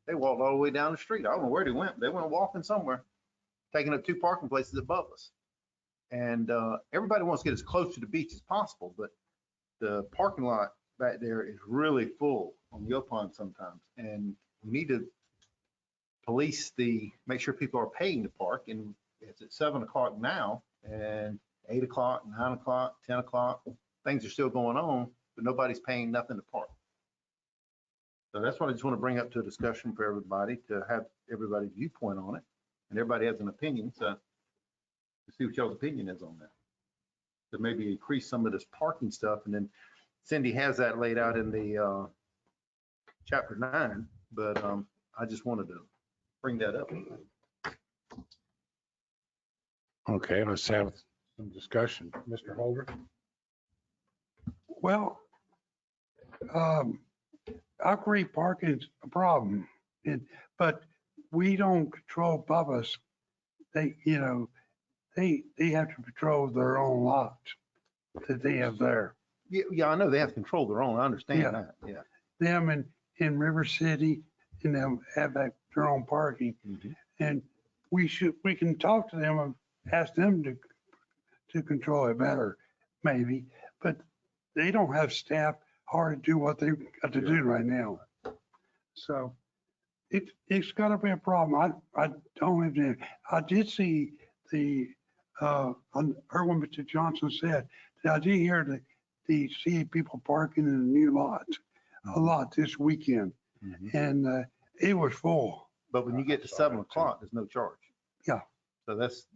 They walked all the way down the street. I don't know where they went. They went walking somewhere, taking up 2 parking places above us. And everybody wants to get as close to the beach as possible, but the parking lot back there is really full on the pond sometimes. And we need to police make sure people are paying to park. And it's at 7 o'clock now, and 8 o'clock, 9 o'clock, 10 o'clock, things are still going on, but nobody's paying nothing to park. So that's what I just want to bring up to a discussion for everybody, to have everybody's viewpoint on it. And everybody has an opinion, so to see what y'all's opinion is on that. To maybe increase some of this parking stuff. And then Cindy has that laid out in the chapter 9, but I just wanted to bring that up. Okay, let's have some discussion. Mr. Holder? Well, I agree parking's a problem, but we don't control Bubba's. They have to patrol their own lot that they have there. Yeah, I know they have to control their own. I understand Yeah. that. Yeah. Them in River City, and them have their own parking. Mhm. And we can talk to them and ask them to control it better, maybe, but they don't have staff hard to do what they've got to do right now. So it's gotta be a problem. I don't even, I did see I heard what Mr. Johnson said, I did hear see people parking in a new lot, a lot this weekend, Mhm. and it was full. But when you get to 7 o'clock, there's no charge. Yeah. So that's,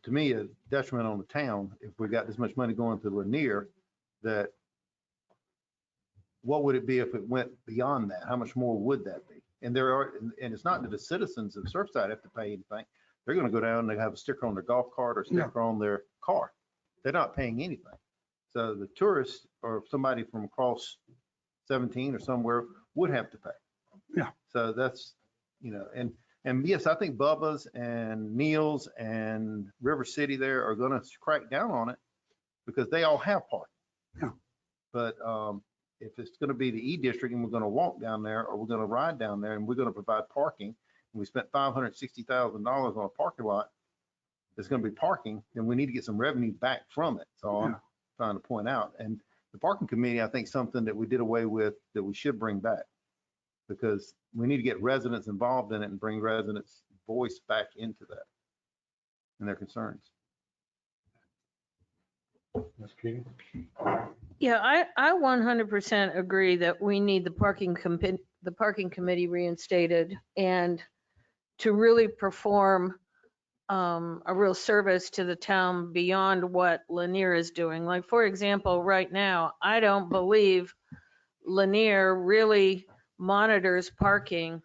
to me, a detriment on the town. If we got this much money going to Lanier, that what would it be if it went beyond that? How much more would that be? And and it's not that the citizens of Surfside have to pay anything. They're going to go down and they have a sticker on their golf cart or sticker on their car. They're not paying anything. So the tourists or somebody from across 17 or somewhere would have to pay. Yeah. So that's, and yes, I think Bubba's and Neil's and River City there are going to crack down on it because they all have parking. Yeah. But if it's going to be the E district and we're going to walk down there or we're going to ride down there and we're going to provide parking, and we spent $560,000 on a parking lot that's going to be parking, then we need to get some revenue back from it. So I'm trying to point out. And the parking committee, I think something that we did away with that we should bring back, because we need to get residents involved in it and bring residents' voice back into that and their concerns. Ms. Keating? Yeah, I 100% agree that we need the parking committee reinstated and to really perform a real service to the town beyond what Lanier is doing. Like, for example, right now, I don't believe Lanier really monitors parking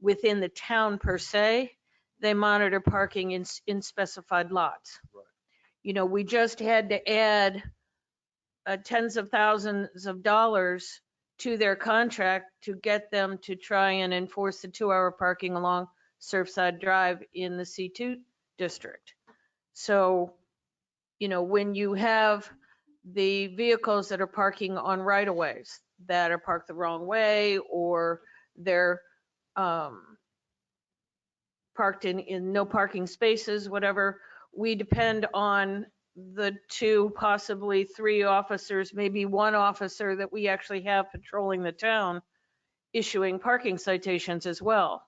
within the town per se. They monitor parking in specified lots. Right. We just had to add tens of thousands of dollars to their contract to get them to try and enforce the 2-hour parking along Surfside Drive in the C2 district. So, when you have the vehicles that are parking on right-of-ways that are parked the wrong way, or they're parked in no parking spaces, whatever, we depend on the 2, possibly 3 officers, maybe 1 officer that we actually have patrolling the town, issuing parking citations as well.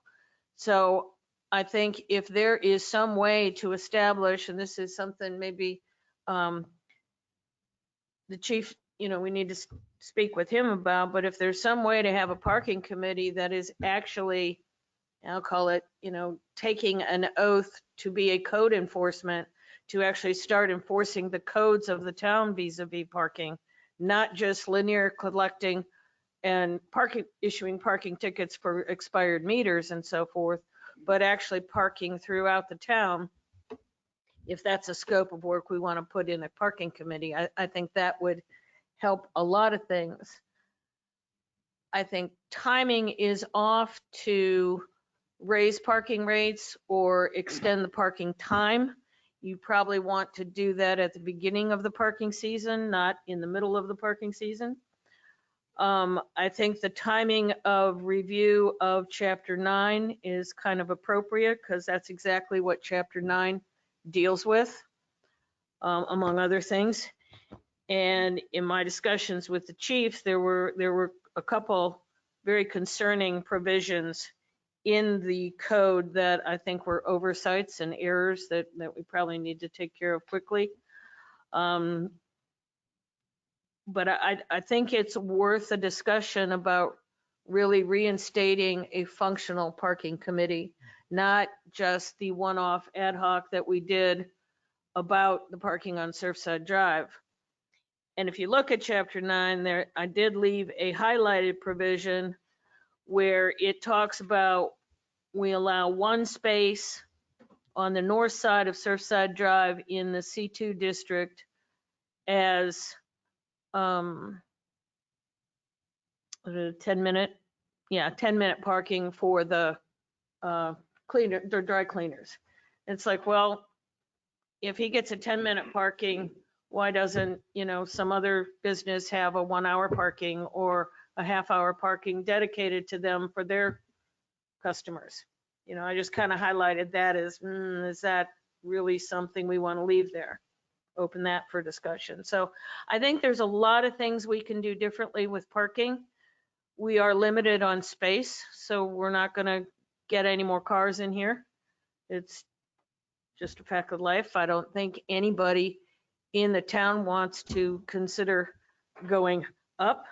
So I think if there is some way to establish, and this is something maybe the chief, we need to speak with him about, but if there's some way to have a parking committee that is actually, I'll call it, taking an oath to be a code enforcement, to actually start enforcing the codes of the town vis-a-vis parking, not just Lanier collecting and issuing parking tickets for expired meters and so forth, but actually parking throughout the town. If that's a scope of work we want to put in a parking committee, I think that would help a lot of things. I think timing is off to raise parking rates or extend the parking time. You probably want to do that at the beginning of the parking season, not in the middle of the parking season. I think the timing of review of Chapter 9 is kind of appropriate because that's exactly what Chapter 9 deals with, among other things. And in my discussions with the chief, there were a couple very concerning provisions in the code that I think were oversights and errors that we probably need to take care of quickly. But I think it's worth a discussion about really reinstating a functional parking committee, not just the one-off ad hoc that we did about the parking on Surfside Drive. And if you look at Chapter 9 there, I did leave a highlighted provision where it talks about we allow one space on the north side of Surfside Drive in the C2 district as 10-minute parking for the dry cleaners. It's like, well, if he gets a 10-minute parking, why doesn't, some other business have a 1-hour parking or a half-hour parking dedicated to them for their customers? I just kind of highlighted that as, is that really something we want to leave there? Open that for discussion. So I think there's a lot of things we can do differently with parking. We are limited on space, so we're not going to get any more cars in here. It's just a fact of life. I don't think anybody in the town wants to consider going up.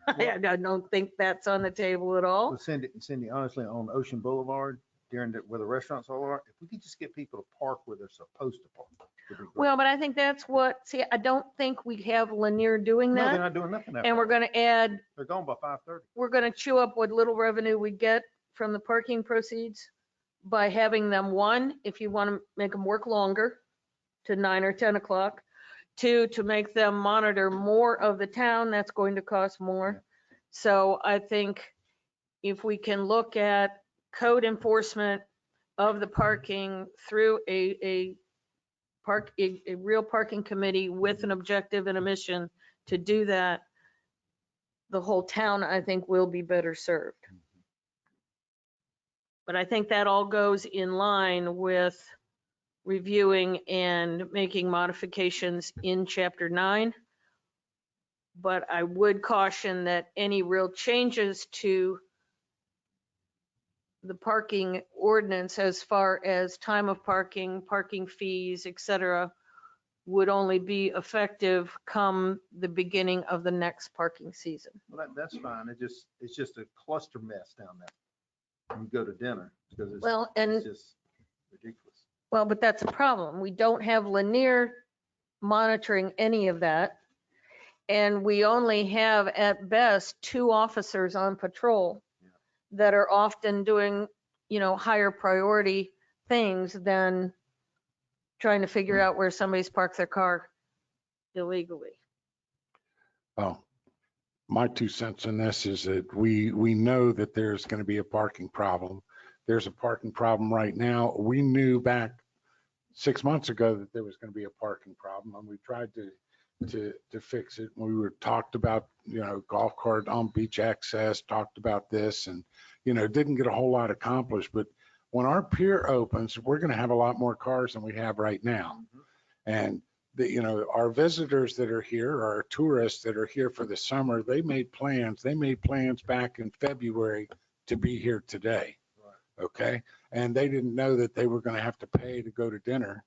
I don't think that's on the table at all. Well, Cindy, honestly, on Ocean Boulevard, where the restaurants all are, if we could just get people to park where they're supposed to park. it'd be great. Well, but I think that's I don't think we have Lanier doing No, they're that. not doing nothing. And we're going to add, They're gone by 5:30. we're going to chew up what little revenue we get from the parking proceeds by having them, one, if you want to make them work longer to 9 or 10 o'clock, two, to make them monitor more of the town, that's going to cost more. So I think if we can look at code enforcement of the parking through a real parking committee with an objective and a mission to do that, the whole town, I think, will be better served. But I think that all goes in line with reviewing and making modifications in Chapter 9. But I would caution that any real changes to the parking ordinance as far as time of parking, parking fees, et cetera, would only be effective come the beginning of the next parking season. Well, that's fine. It's just a cluster mess down there when you go to dinner because it's, Well, and it's just ridiculous. well, but that's a problem. We don't have Lanier monitoring any of that. And we only have at best 2 officers on patrol that are often doing, higher priority things than trying to figure out where somebody's parked their car illegally. Well, my 2 cents in this is that we know that there's going to be a parking problem. There's a parking problem right now. We knew back 6 months ago that there was going to be a parking problem, and we tried to fix it. We were talked about, golf cart on beach access, talked about this, and, didn't get a whole lot accomplished. But when our pier opens, we're going to have a lot more cars than we have right now. And our visitors that are here, our tourists that are here for the summer, they made plans. They made plans back in February to be here today. Okay. And they didn't know that they were going to have to pay to go to dinner,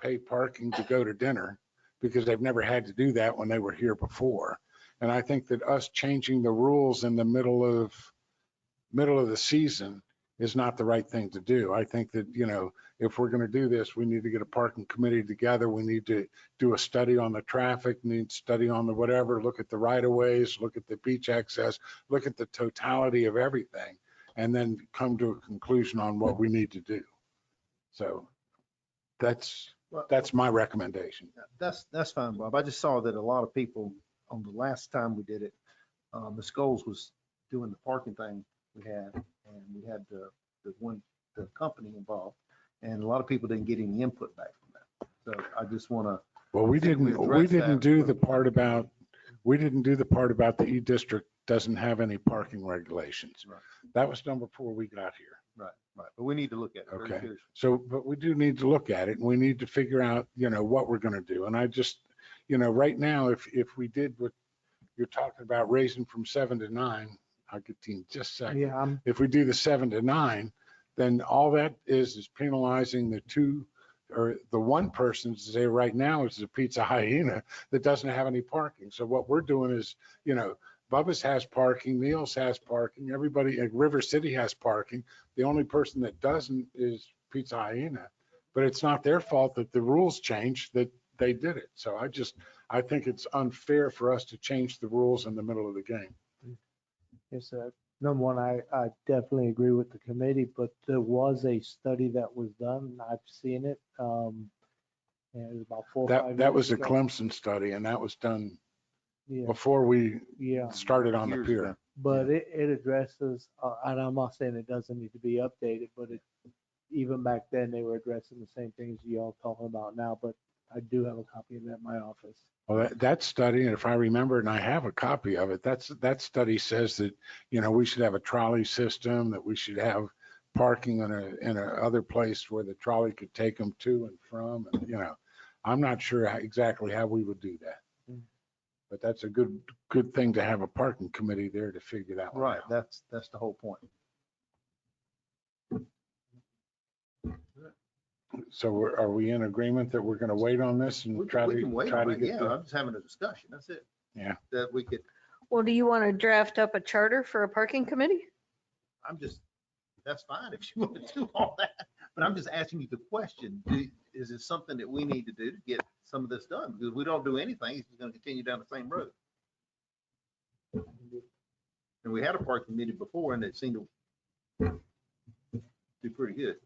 pay parking to go to dinner, because they've never had to do that when they were here before. And I think that us changing the rules in the middle of the season is not the right thing to do. I think that, if we're going to do this, we need to get a parking committee together. We need to do a study on the traffic, need study on the whatever, look at the right of ways, look at the beach access, look at the totality of everything, and then come to a conclusion on what we need to do. So that's my recommendation. That's fine, Bob. I just saw that a lot of people on the last time we did it, the Skulls was doing the parking thing we had, and we had the company involved, and a lot of people didn't get any input back from that. So I just want to. Well, we didn't do the part about We didn't do the part about the E-District doesn't have any parking regulations. Right. That was done before we got here. Right, right. But we need to look at it very Okay. seriously. So, but we do need to look at it and we need to figure out, what we're going to do. And I just, right now, if we did what you're talking about, raising from 7 to 9, I'll get to you in just a second. Yeah, If we do the 7 to 9, then all that is penalizing the two or the one person today right now is a pizza hyena that doesn't have any parking. So what we're doing is, Bubba's has parking, Neil's has parking, everybody at River City has parking. The only person that doesn't is Pizza Hyena. But it's not their fault that the rules changed, that they did it. So I think it's unfair for us to change the rules in the middle of the game. Yes, number one, I definitely agree with the committee, but there was a study that was done. I've seen it. And it was about 4 or 5 That years was the ago. Clemson study, and that was done Yeah, before we yeah. started on the Years pier. ago. But it addresses, and I'm not saying it doesn't need to be updated, but even back then, they were addressing the same things y'all talking about now, but I do have a copy of that in my office. Well, that study, and if I remember, and I have a copy of it, that study says that, we should have a trolley system, that we should have parking in a other place where the trolley could take them to and from, and, I'm not sure exactly how we would do that. But that's a good thing to have a parking committee there to figure that one Right, out. that's the whole point. So are we in agreement that we're going to wait on this and We try can wait on to it. get Yeah, the, I'm just having a discussion. That's it. Yeah. That we could, Well, do you want to draft up a charter for a parking committee? that's fine if you want to do all that. But I'm just asking you the question. Is it something that we need to do to get some of this done? Because if we don't do anything, it's going to continue down the same road. And we had a parking committee before and it seemed to do pretty good.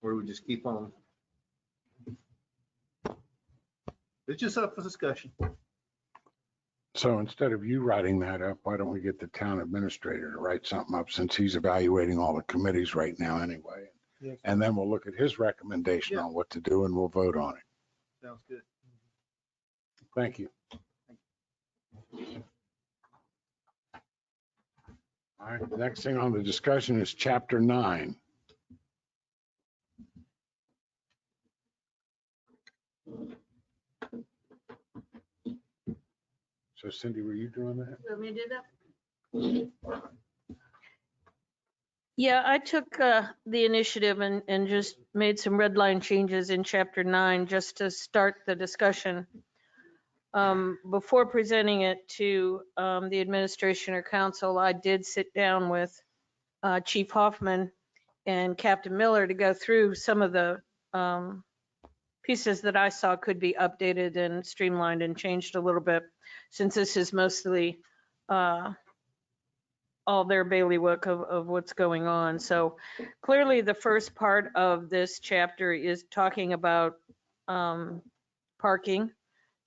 Or we just keep on. It's just up for discussion. so instead of you writing that up, why don't we get the town administrator to write something up, since he's evaluating all the committees right now anyway? Yes. And then we'll look at his recommendation Yeah. on what to do and we'll vote on it. Sounds good. Thank you. All right, the next thing on the discussion is chapter 9. So Cindy, were you doing that? Want me to do that? Yeah, I took the initiative and just made some red line changes in chapter 9 just to start the discussion. Before presenting it to the administration or council, I did sit down with Chief Hoffman and Captain Miller to go through some of the pieces that I saw could be updated and streamlined and changed a little bit, since this is mostly all their bailiwick of what's going on. So clearly the first part of this chapter is talking about parking.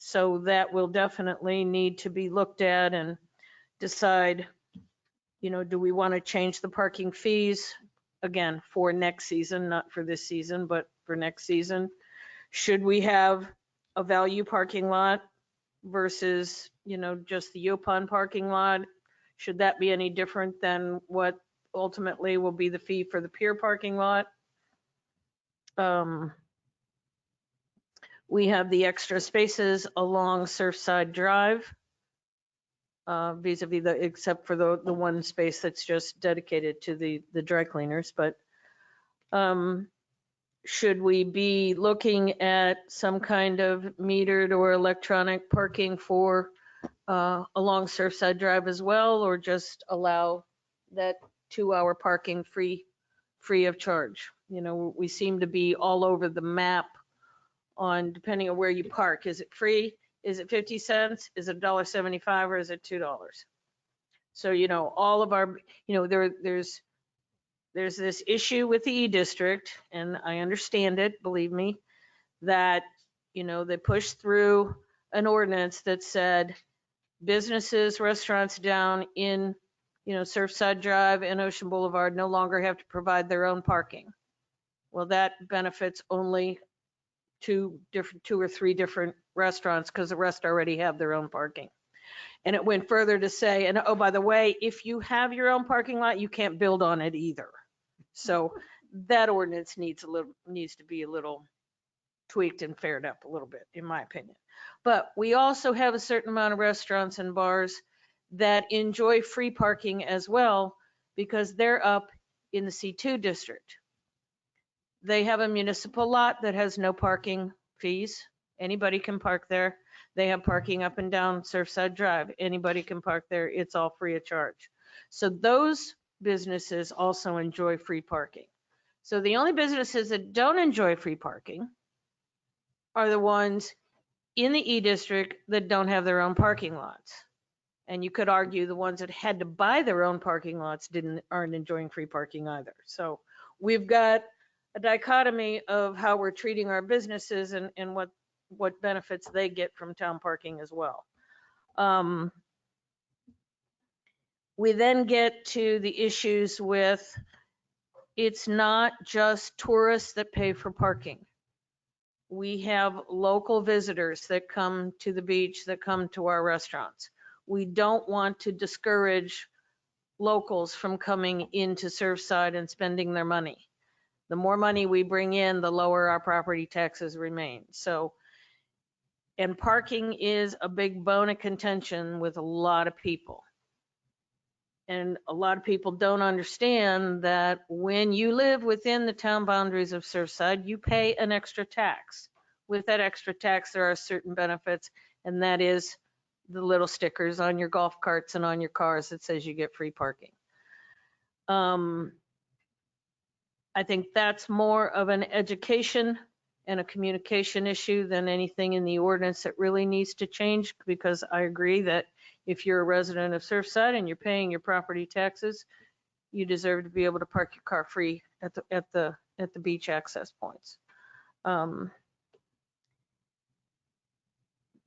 So that will definitely need to be looked at and decide, do we want to change the parking fees? Again, for next season, not for this season, but for next season. Should we have a value parking lot versus, just the Yopon parking lot? Should that be any different than what ultimately will be the fee for the pier parking lot? We have the extra spaces along Surfside Drive, vis-a-vis except for the one space that's just dedicated to the dry cleaners. But should we be looking at some kind of metered or electronic parking for along Surfside Drive as well, or just allow that 2-hour parking free of charge? We seem to be all over the map on depending on where you park. Is it free? Is it 50 cents? Is it $1.75 or is it $2? So, all of our, there's this issue with the E-District, and I understand it, believe me, that, they pushed through an ordinance that said businesses, restaurants down in, Surfside Drive and Ocean Boulevard no longer have to provide their own parking. Well, that benefits only two or three different restaurants because the rest already have their own parking. And it went further to say, and oh, by the way, if you have your own parking lot, you can't build on it either. So that ordinance needs to be a little tweaked and faired up a little bit, in my opinion. But we also have a certain amount of restaurants and bars that enjoy free parking as well because they're up in the C2 district. They have a municipal lot that has no parking fees. Anybody can park there. They have parking up and down Surfside Drive. Anybody can park there. It's all free of charge. So those businesses also enjoy free parking. So the only businesses that don't enjoy free parking are the ones in the E district that don't have their own parking lots. And you could argue the ones that had to buy their own parking lots aren't enjoying free parking either. So we've got a dichotomy of how we're treating our businesses and what benefits they get from town parking as well. We then get to the issues with it's not just tourists that pay for parking. We have local visitors that come to the beach, that come to our restaurants. We don't want to discourage locals from coming into Surfside and spending their money. The more money we bring in, the lower our property taxes remain. So, and parking is a big bone of contention with a lot of people. And a lot of people don't understand that when you live within the town boundaries of Surfside, you pay an extra tax. With that extra tax, there are certain benefits, and that is the little stickers on your golf carts and on your cars that says you get free parking. I think that's more of an education and a communication issue than anything in the ordinance that really needs to change, because I agree that if you're a resident of Surfside and you're paying your property taxes, you deserve to be able to park your car free at the beach access points.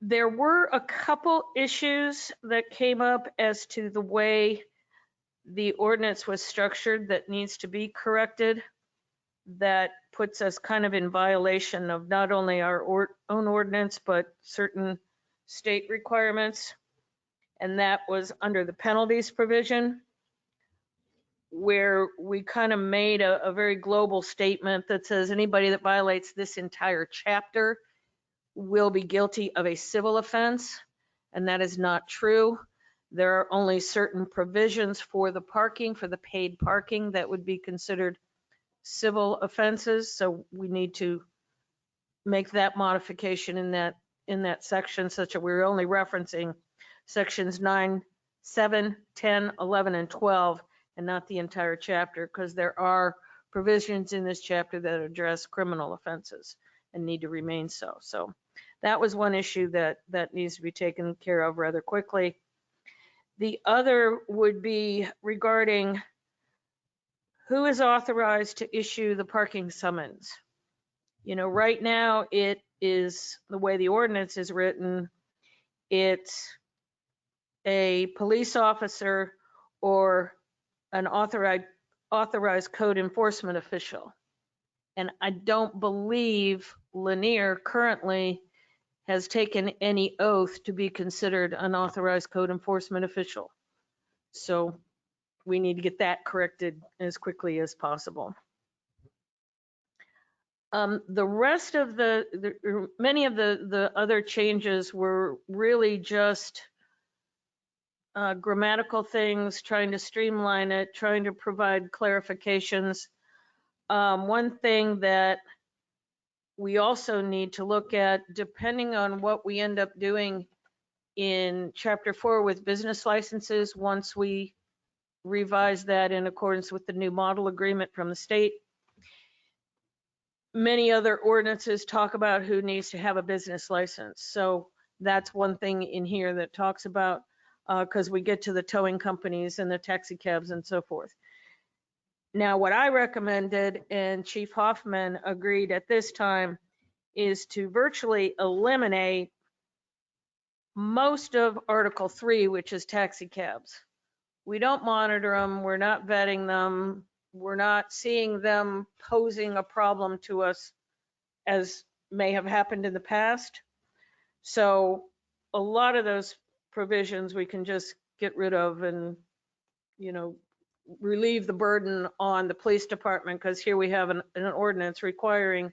There were a couple issues that came up as to the way the ordinance was structured that needs to be corrected. That puts us kind of in violation of not only our own ordinance, but certain state requirements. And that was under the penalties provision, where we kind of made a very global statement that says anybody that violates this entire chapter will be guilty of a civil offense. And that is not true. There are only certain provisions for the parking, for the paid parking, that would be considered civil offenses. So we need to make that modification in that section, such that we're only referencing sections 9, 7, 10, 11, and 12, and not the entire chapter, because there are provisions in this chapter that address criminal offenses and need to remain so. So that was one issue that needs to be taken care of rather quickly. The other would be regarding who is authorized to issue the parking summons. You know, right now it is, the way the ordinance is written, it's a police officer or an authorized code enforcement official. And I don't believe Lanier currently has taken any oath to be considered an authorized code enforcement official. So we need to get that corrected as quickly as possible. The rest of many of the other changes were really just grammatical things, trying to streamline it, trying to provide clarifications. One thing that we also need to look at, depending on what we end up doing in Chapter 4 with business licenses, once we revise that in accordance with the new model agreement from the state. Many other ordinances talk about who needs to have a business license. So that's one thing in here that talks about, because we get to the towing companies and the taxi cabs and so forth. Now, what I recommended, and Chief Hoffman agreed at this time, is to virtually eliminate most of Article 3, which is taxi cabs. We don't monitor them, we're not vetting them, we're not seeing them posing a problem to us as may have happened in the past. So a lot of those provisions we can just get rid of and, you know, relieve the burden on the police department, because here we have an ordinance requiring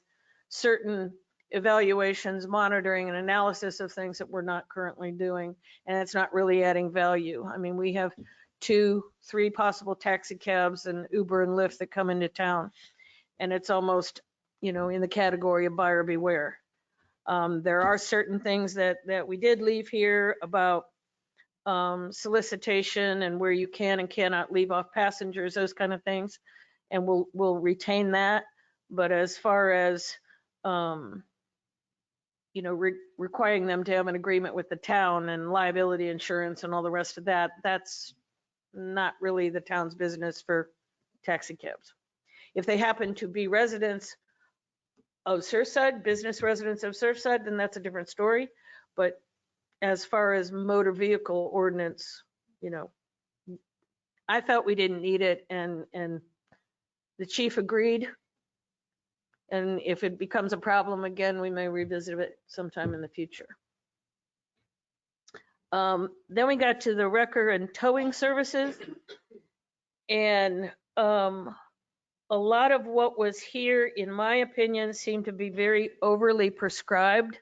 certain evaluations, monitoring, and analysis of things that we're not currently doing, and it's not really adding value. I mean, we have 2, 3 possible taxi cabs and Uber and Lyft that come into town, and it's almost, you know, in the category of buyer beware. There are certain things that we did leave here about solicitation and where you can and cannot leave off passengers, those kind of things, and we'll retain that. But as far as you know, requiring them to have an agreement with the town and liability insurance and all the rest of that, that's not really the town's business for taxi cabs. If they happen to be residents of Surfside, business residents of Surfside, then that's a different story. But as far as motor vehicle ordinance, you know, I felt we didn't need it, and the chief agreed. And if it becomes a problem again, we may revisit it sometime in the future. Then we got to the wrecker and towing services. And a lot of what was here, in my opinion, seemed to be very overly prescribed.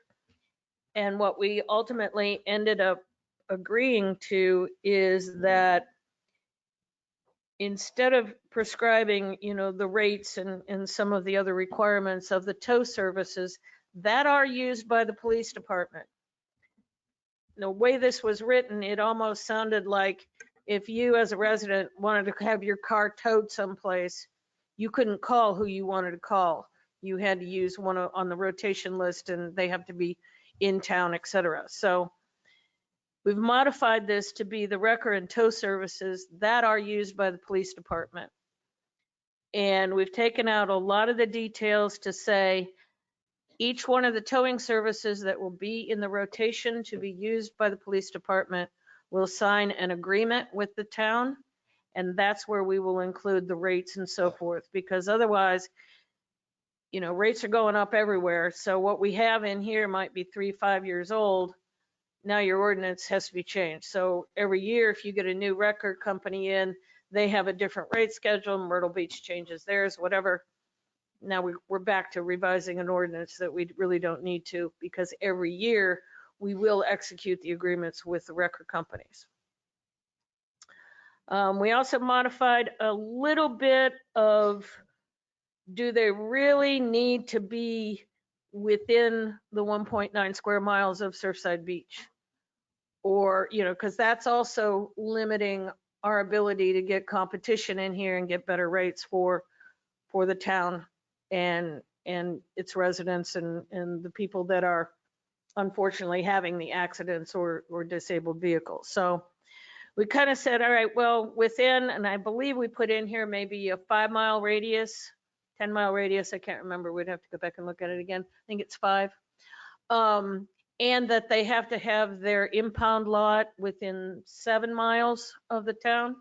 And what we ultimately ended up agreeing to is that instead of prescribing, you know, the rates and some of the other requirements of the tow services that are used by the police department. The way this was written, it almost sounded like if you as a resident wanted to have your car towed someplace, you couldn't call who you wanted to call. You had to use one on the rotation list, and they have to be in town, et cetera. So we've modified this to be the wrecker and tow services that are used by the police department. And we've taken out a lot of the details to say each one of the towing services that will be in the rotation to be used by the police department will sign an agreement with the town. And that's where we will include the rates and so forth, because otherwise, you know, rates are going up everywhere. So what we have in here might be 3, 5 years old. Now your ordinance has to be changed. So every year, if you get a new wrecker company in, they have a different rate schedule. Myrtle Beach changes theirs, whatever. Now we're back to revising an ordinance that we really don't need to, because every year we will execute the agreements with the wrecker companies. We also modified a little bit of, do they really need to be within the 1.9 square miles of Surfside Beach? Or, you know, because that's also limiting our ability to get competition in here and get better rates for the town and its residents and the people that are unfortunately having the accidents or disabled vehicles. So we kind of said, all right, well, within, and I believe we put in here maybe a 5-mile radius, 10-mile radius, I can't remember, we'd have to go back and look at it again. I think it's 5. And that they have to have their impound lot within 7 miles of the town,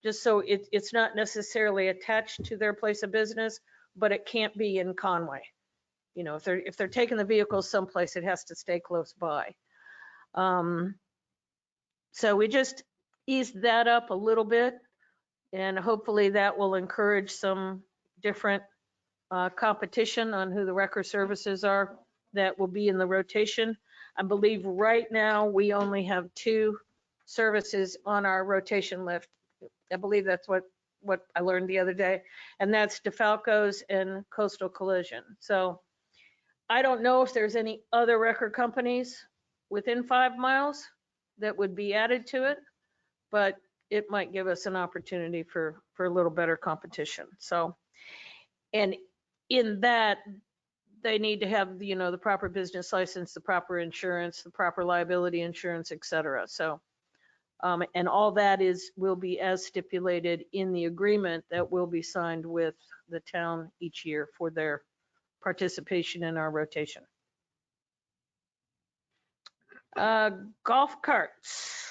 just so it's not necessarily attached to their place of business, but it can't be in Conway. You know, if they're taking the vehicles someplace, it has to stay close by. So we just eased that up a little bit, and hopefully that will encourage some different competition on who the wrecker services are that will be in the rotation. I believe right now we only have 2 services on our rotation list. I believe that's what I learned the other day, and that's DeFalco's and Coastal Collision. So I don't know if there's any other wrecker companies within 5 miles that would be added to it, but it might give us an opportunity for a little better competition. So, and in that, they need to have, you know, the proper business license, the proper insurance, the proper liability insurance, et cetera. So, and all that will be as stipulated in the agreement that will be signed with the town each year for their participation in our rotation. Golf carts.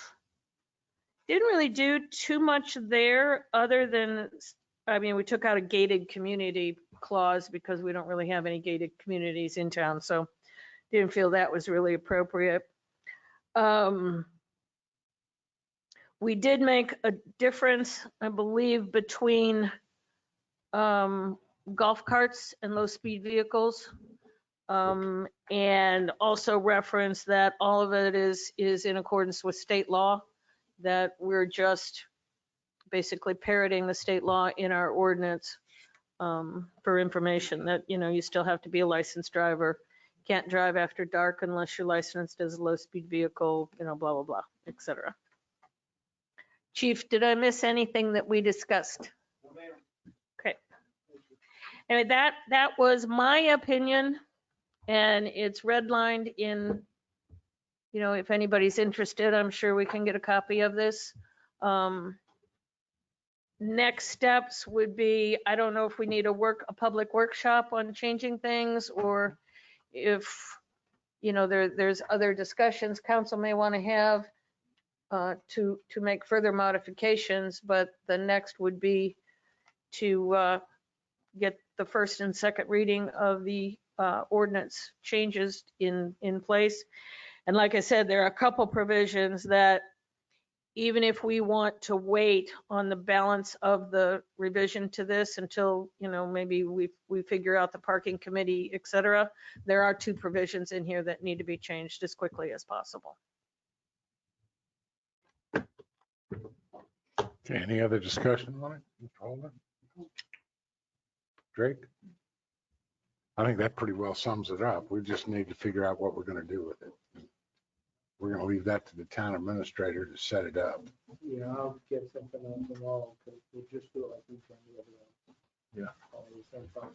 Didn't really do too much there other than, I mean, we took out a gated community clause because we don't really have any gated communities in town, so didn't feel that was really appropriate. We did make a difference, I believe, between golf carts and low-speed vehicles. And also reference that all of it is in accordance with state law, that we're just basically parroting the state law in our ordinance for information that, you still have to be a licensed driver. Can't drive after dark unless you're licensed as a low-speed vehicle, blah, blah, blah, et cetera. Chief, did I miss anything that we discussed? Okay. Anyway, that was my opinion, and it's redlined in, if anybody's interested, I'm sure we can get a copy of this. Next steps would be, I don't know if we need a public workshop on changing things, or if, there's other discussions council may want to have to make further modifications, but the next would be to get the first and second reading of the ordinance changes in place. And like I said, there are a couple provisions that even if we want to wait on the balance of the revision to this until, maybe we figure out the parking committee, et cetera, there are two provisions in here that need to be changed as quickly as possible. Okay, any other discussion on it? Mr. Holden? Drake? I think that pretty well sums it up. We just need to figure out what we're going to do with it. We're going to leave that to the town administrator to set it up. Yeah, I'll get something on tomorrow, because we'll just do it like we've done the other one. Yeah. All the same time.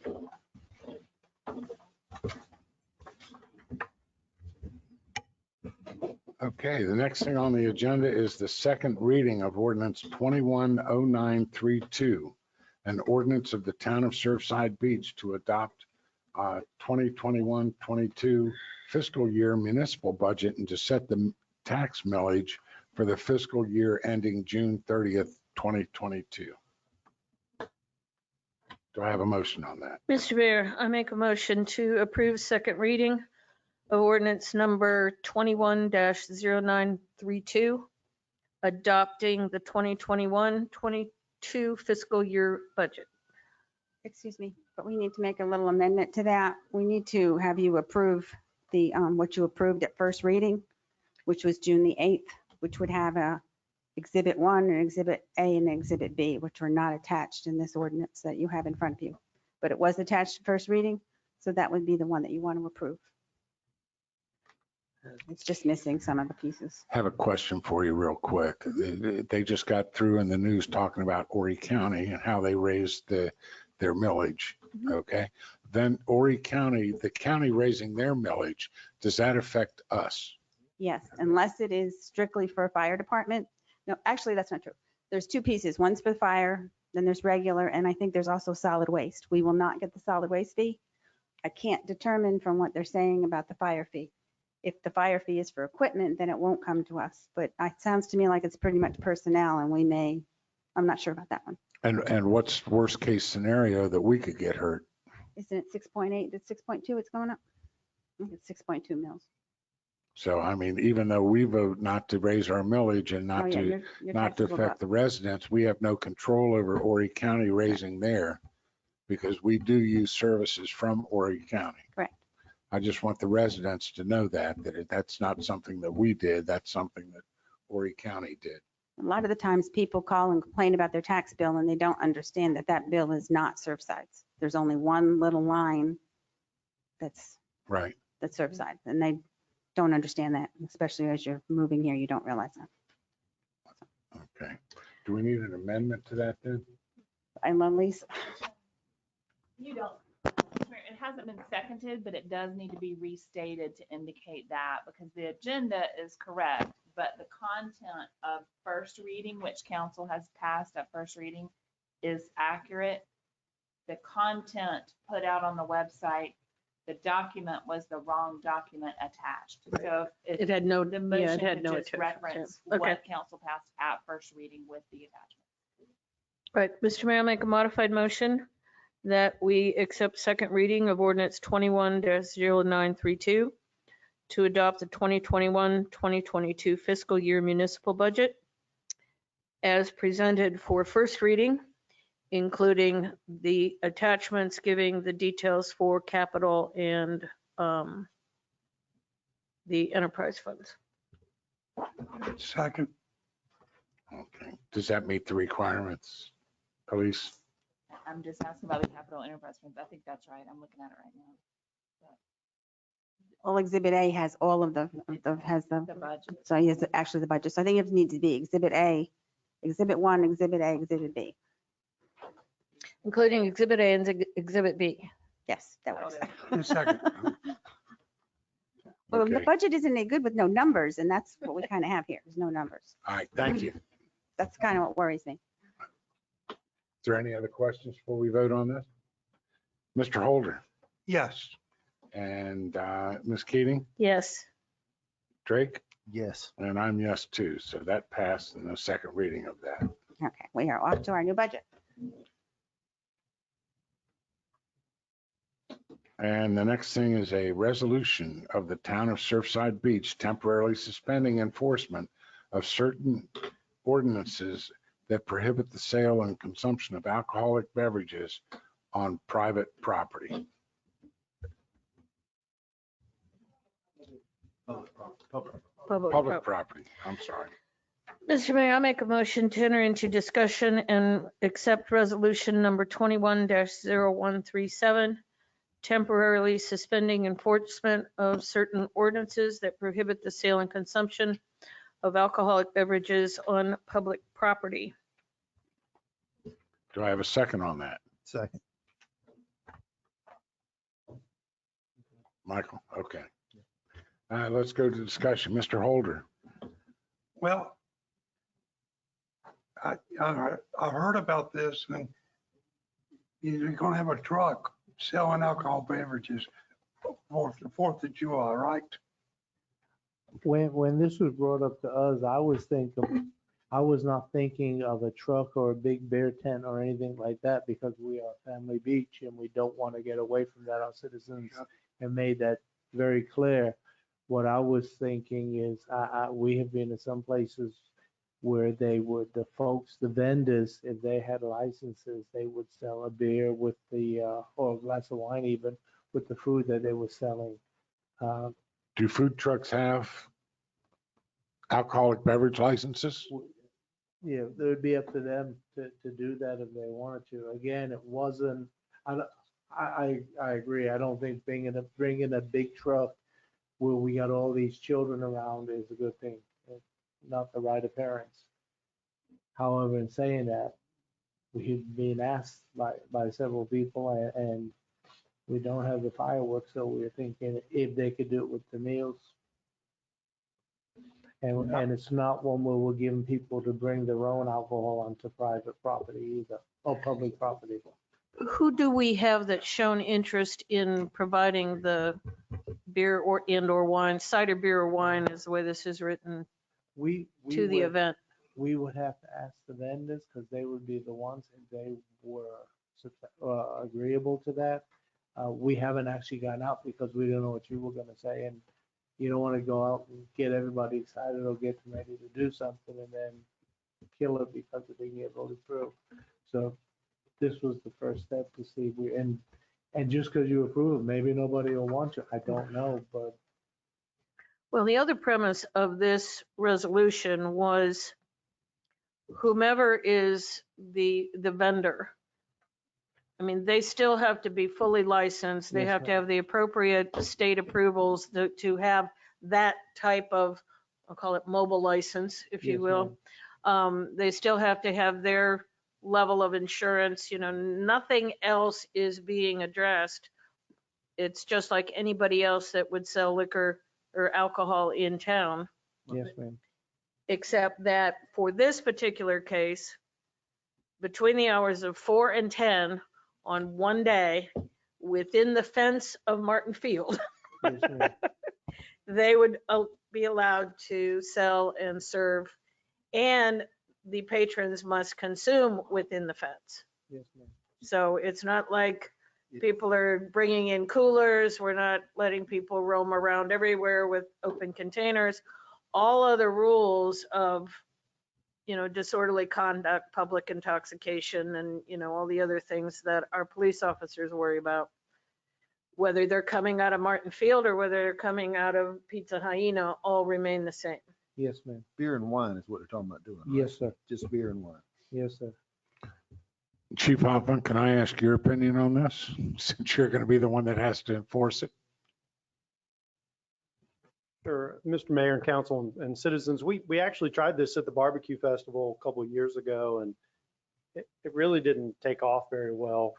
Okay, the next thing on the agenda is the second reading of ordinance 210932, an ordinance of the town of Surfside Beach to adopt 2021-22 fiscal year municipal budget and to set the tax millage for the fiscal year ending June 30th, 2022. Do I have a motion on that? Mr. Mayor, I make a motion to approve second reading of ordinance number 21-0932, adopting the 2021-22 fiscal year budget. Excuse me, but we need to make a little amendment to that. We need to have you approve the, what you approved at first reading, which was June the 8th, which would have a Exhibit 1 and Exhibit A and Exhibit B, which were not attached in this ordinance that you have in front of you. But it was attached to first reading, so that would be the one that you want to approve. It's just missing some of the pieces. I have a question for you real quick. They just got through in the news talking about Horry County and how they raised their millage. Okay. Then Horry County, the county raising their millage, does that affect us? Yes, unless it is strictly for a fire department. No, actually, that's not true. There's two pieces. One's for fire, then there's regular, and I think there's also solid waste. We will not get the solid waste fee. I can't determine from what they're saying about the fire fee. If the fire fee is for equipment, then it won't come to us. But it sounds to me like it's pretty much personnel, and I'm not sure about that one. And what's worst case scenario that we could get hurt? Isn't it 6.8 to 6.2 it's going up? I think it's 6.2 mils. So, I mean, even though we vote not to raise our millage and Oh, not yeah, to your not to taxes will go affect up. the residents, we have no control over Horry County raising there because we do use services from Horry County. Correct. I just want the residents to know that that's not something that we did. That's something that Horry County did. A lot of the times people call and complain about their tax bill and they don't understand that that bill is not Surfside's. There's only one little line that's Right. Surfside, and they don't understand that, especially as you're moving here, you don't realize that. Okay. Do we need an amendment to that then? I love Lisa. You don't. It hasn't been seconded, but it does need to be restated to indicate that, because the agenda is correct, but the content of first reading, which council has passed at first reading, is accurate. The content put out on the website, the document was the wrong document attached. So if It had no, the yeah, motion it had could no just attachment. reference Okay. what council passed at first reading with the attachment. Right, Mr. Mayor, I'll make a modified motion that we accept second reading of ordinance 21-0932 to adopt the 2021-2022 fiscal year municipal budget as presented for first reading, including the attachments giving the details for capital and the enterprise funds. Second. Okay. Does that meet the requirements, police? I'm just asking about the capital enterprise funds. I think that's right. I'm looking at it right now. Well, Exhibit A has all of the, The budget. so yes, actually the budget. So I think it needs to be Exhibit A, Exhibit 1, Exhibit A, Exhibit B. Including Exhibit A and Exhibit B. Yes, that works. Second. Well, the Okay. budget isn't any good with no numbers, and that's what we kind of have here. There's no numbers. All right, thank you. That's kind of what worries me. Is there any other questions before we vote on this? Mr. Holder Yes. and Ms. Keating, Yes. Drake, Yes. and I'm yes too. So that passed in the second reading of that. Okay, we are off to our new budget. And the next thing is a resolution of the town of Surfside Beach temporarily suspending enforcement of certain ordinances that prohibit the sale and consumption of alcoholic beverages on private property. Public property, I'm sorry. Mr. Mayor, I'll make a motion to enter into discussion and accept resolution number 21-0137, temporarily suspending enforcement of certain ordinances that prohibit the sale and consumption of alcoholic beverages on public property. Do I have a second on that? Second. Michael, okay. Let's go to discussion. Mr. Holder. Well, I heard about this, and you're gonna have a truck selling alcohol beverages for the 4th of July, right? When this was brought up to us, I was not thinking of a truck or a big beer tent or anything like that, because we are Family Beach and we don't want to get away from that. Our citizens have made that very clear. What I was thinking is, we have been in some places where they would, the vendors, if they had licenses, they would sell a beer with the, or a glass of wine even, with the food that they were selling. Do food trucks have alcoholic beverage licenses? Yeah, it would be up to them to do that if they wanted to. Again, it wasn't, I agree. I don't think bringing a big truck where we got all these children around is a good thing. It's not the right appearance. However, in saying that, we've been asked by several people and we don't have the fireworks, so we're thinking if they could do it with the meals. And it's not one where we're giving people to bring their own alcohol onto private property either, or public property. Who do we have that's shown interest in providing the beer or wine, cider beer or wine is the way this is written, to the event? We would have to ask the vendors, because they would be the ones, if they were agreeable to that. We haven't actually gone out because we don't know what you were gonna say, and you don't want to go out and get everybody excited or get them ready to do something and then kill it because it didn't get voted through. So this was the first step to see if we, and just because you approve, maybe nobody will want you. I don't know, but. Well, the other premise of this resolution was whomever is the vendor, I mean, they still have to be fully licensed. They Yes, have to ma'am. have the appropriate state approvals to have that type of, I'll call it mobile license, if you Yes, will. They still have to have their level of insurance, nothing else is being addressed. It's just like anybody else that would sell liquor or alcohol in town, Yes, ma'am. except that for this particular case, between the hours of 4 and 10 on one day, within the fence of Martin Field, Yes, ma'am. they would be allowed to sell and serve, and the patrons must consume within the fence. Yes, ma'am. So it's not like people are bringing in coolers. We're not letting people roam around everywhere with open containers. All other rules of, disorderly conduct, public intoxication, and, all the other things that our police officers worry about, whether they're coming out of Martin Field or whether they're coming out of Pizza Hyena, all remain the same. Yes, ma'am. Beer and wine is what they're talking about doing. right? Yes, sir. Just beer and wine. Yes, sir. Chief Hoffman, can I ask your opinion on this, since you're going to be the one that has to enforce it? Sure, Mr. Mayor and council and citizens, we actually tried this at the barbecue festival a couple of years ago, and it really didn't take off very well.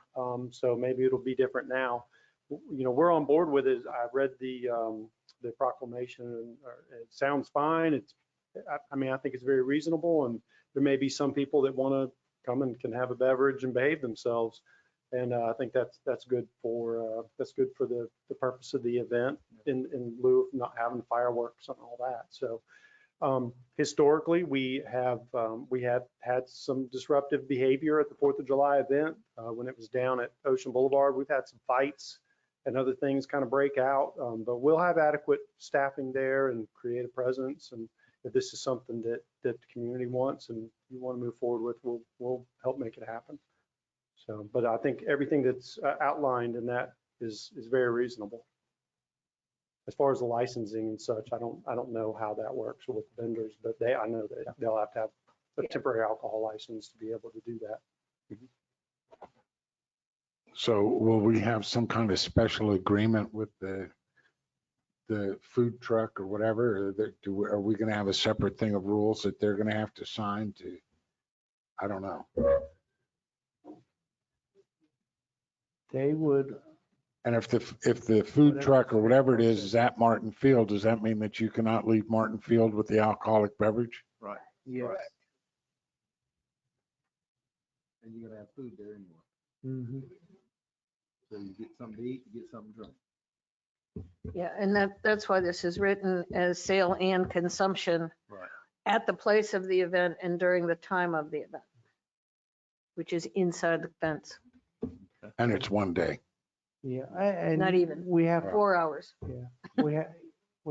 So maybe it'll be different now. We're on board with it. I read the proclamation, and it sounds fine. I think it's very reasonable, and there may be some people that want to come and can have a beverage and behave themselves. And I think that's good for the purpose of the event in lieu of not having fireworks and all that. So historically, we have had some disruptive behavior at the 4th of July event when it was down at Ocean Boulevard. We've had some fights and other things kind of break out, but we'll have adequate staffing there and create a presence. And if this is something that the community wants and you want to move forward with, we'll help make it happen. So, but I think everything that's outlined in that is very reasonable. As far as the licensing and such, I don't know how that works with vendors, but I know that they'll have to have a temporary alcohol license to be able to do that. So will we have some kind of special agreement with the food truck or whatever? Or are we going to have a separate thing of rules that they're going to have to sign to? I don't know. They would, And if the food truck or whatever it is at Martin Field, does that mean that you cannot leave Martin Field with the alcoholic beverage? Right. yes. And you're gonna have food there anyway. Mhm. So you get something to eat, you get something to drink. Yeah, and that's why this is written as sale and consumption Right. at the place of the event and during the time of the event, which is inside the fence, And it's one day. Yeah, and not even we have 4 hours. we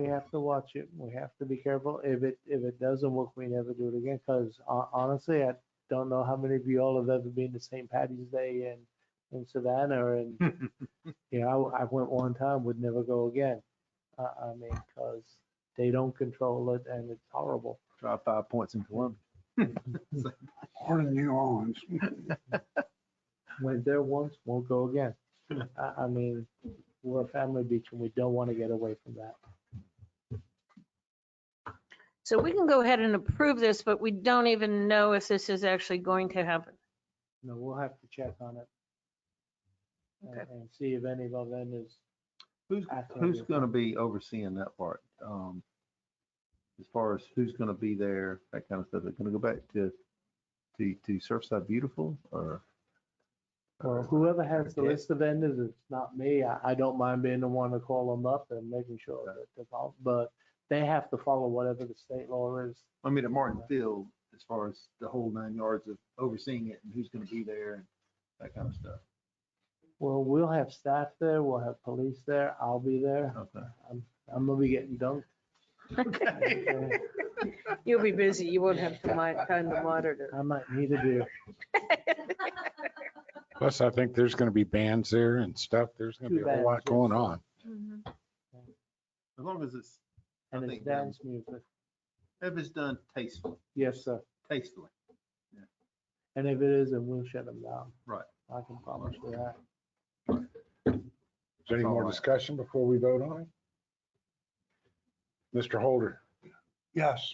have to watch it. We have to be careful. If it doesn't work, we never do it again. Because honestly, I don't know how many of you all have ever been to St. Patty's Day in Savannah, and I went one time, would never go again. I mean, because they don't control it, and it's horrible. Drive 5 points in Columbia. Or in New Orleans. Went there once, won't go again. I mean, we're a family beach, and we don't want to get away from that. So we can go ahead and approve this, but we don't even know if this is actually going to happen. No, we'll have to check on it Okay. and see if any of our vendors. Who's gonna be overseeing that part? As far as who's gonna be there, that kind of stuff. Is it gonna go back to Surfside Beautiful or? Well, whoever has the list of vendors, it's not me. I don't mind being the one to call them up and making sure that they're followed, but they have to follow whatever the state law is. I mean, at Martin Field, as far as the whole 9 yards of overseeing it and who's gonna be there and that kind of stuff. Well, we'll have staff there, we'll have police there, I'll be there. Okay. I'm gonna be getting dunked. Okay. You'll be busy. You won't have time to monitor. I might need a beer. Plus, I think there's going to be bands there and stuff. There's going to be a whole lot going on. Mhm. As long as it's, I And it's think, dance music. if it's done tastefully, Yes, sir. tastefully. And if it is, then we'll shut them down. Right. I can promise you that. Is there any more discussion before we vote on it? Mr. Holder, Yes.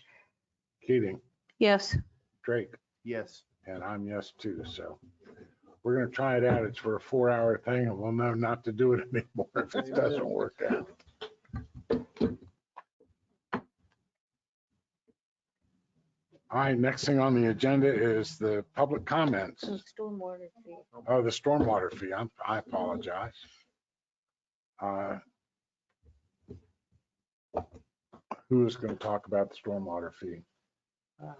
Keating, Yes. Drake, Yes. and I'm yes too. So we're going to try it out. It's for a 4-hour thing, and we'll know not to do it anymore if it doesn't work out. All right, next thing on the agenda is the public comments. Stormwater fee. Oh, the stormwater fee. I apologize. Who is going to talk about the stormwater fee?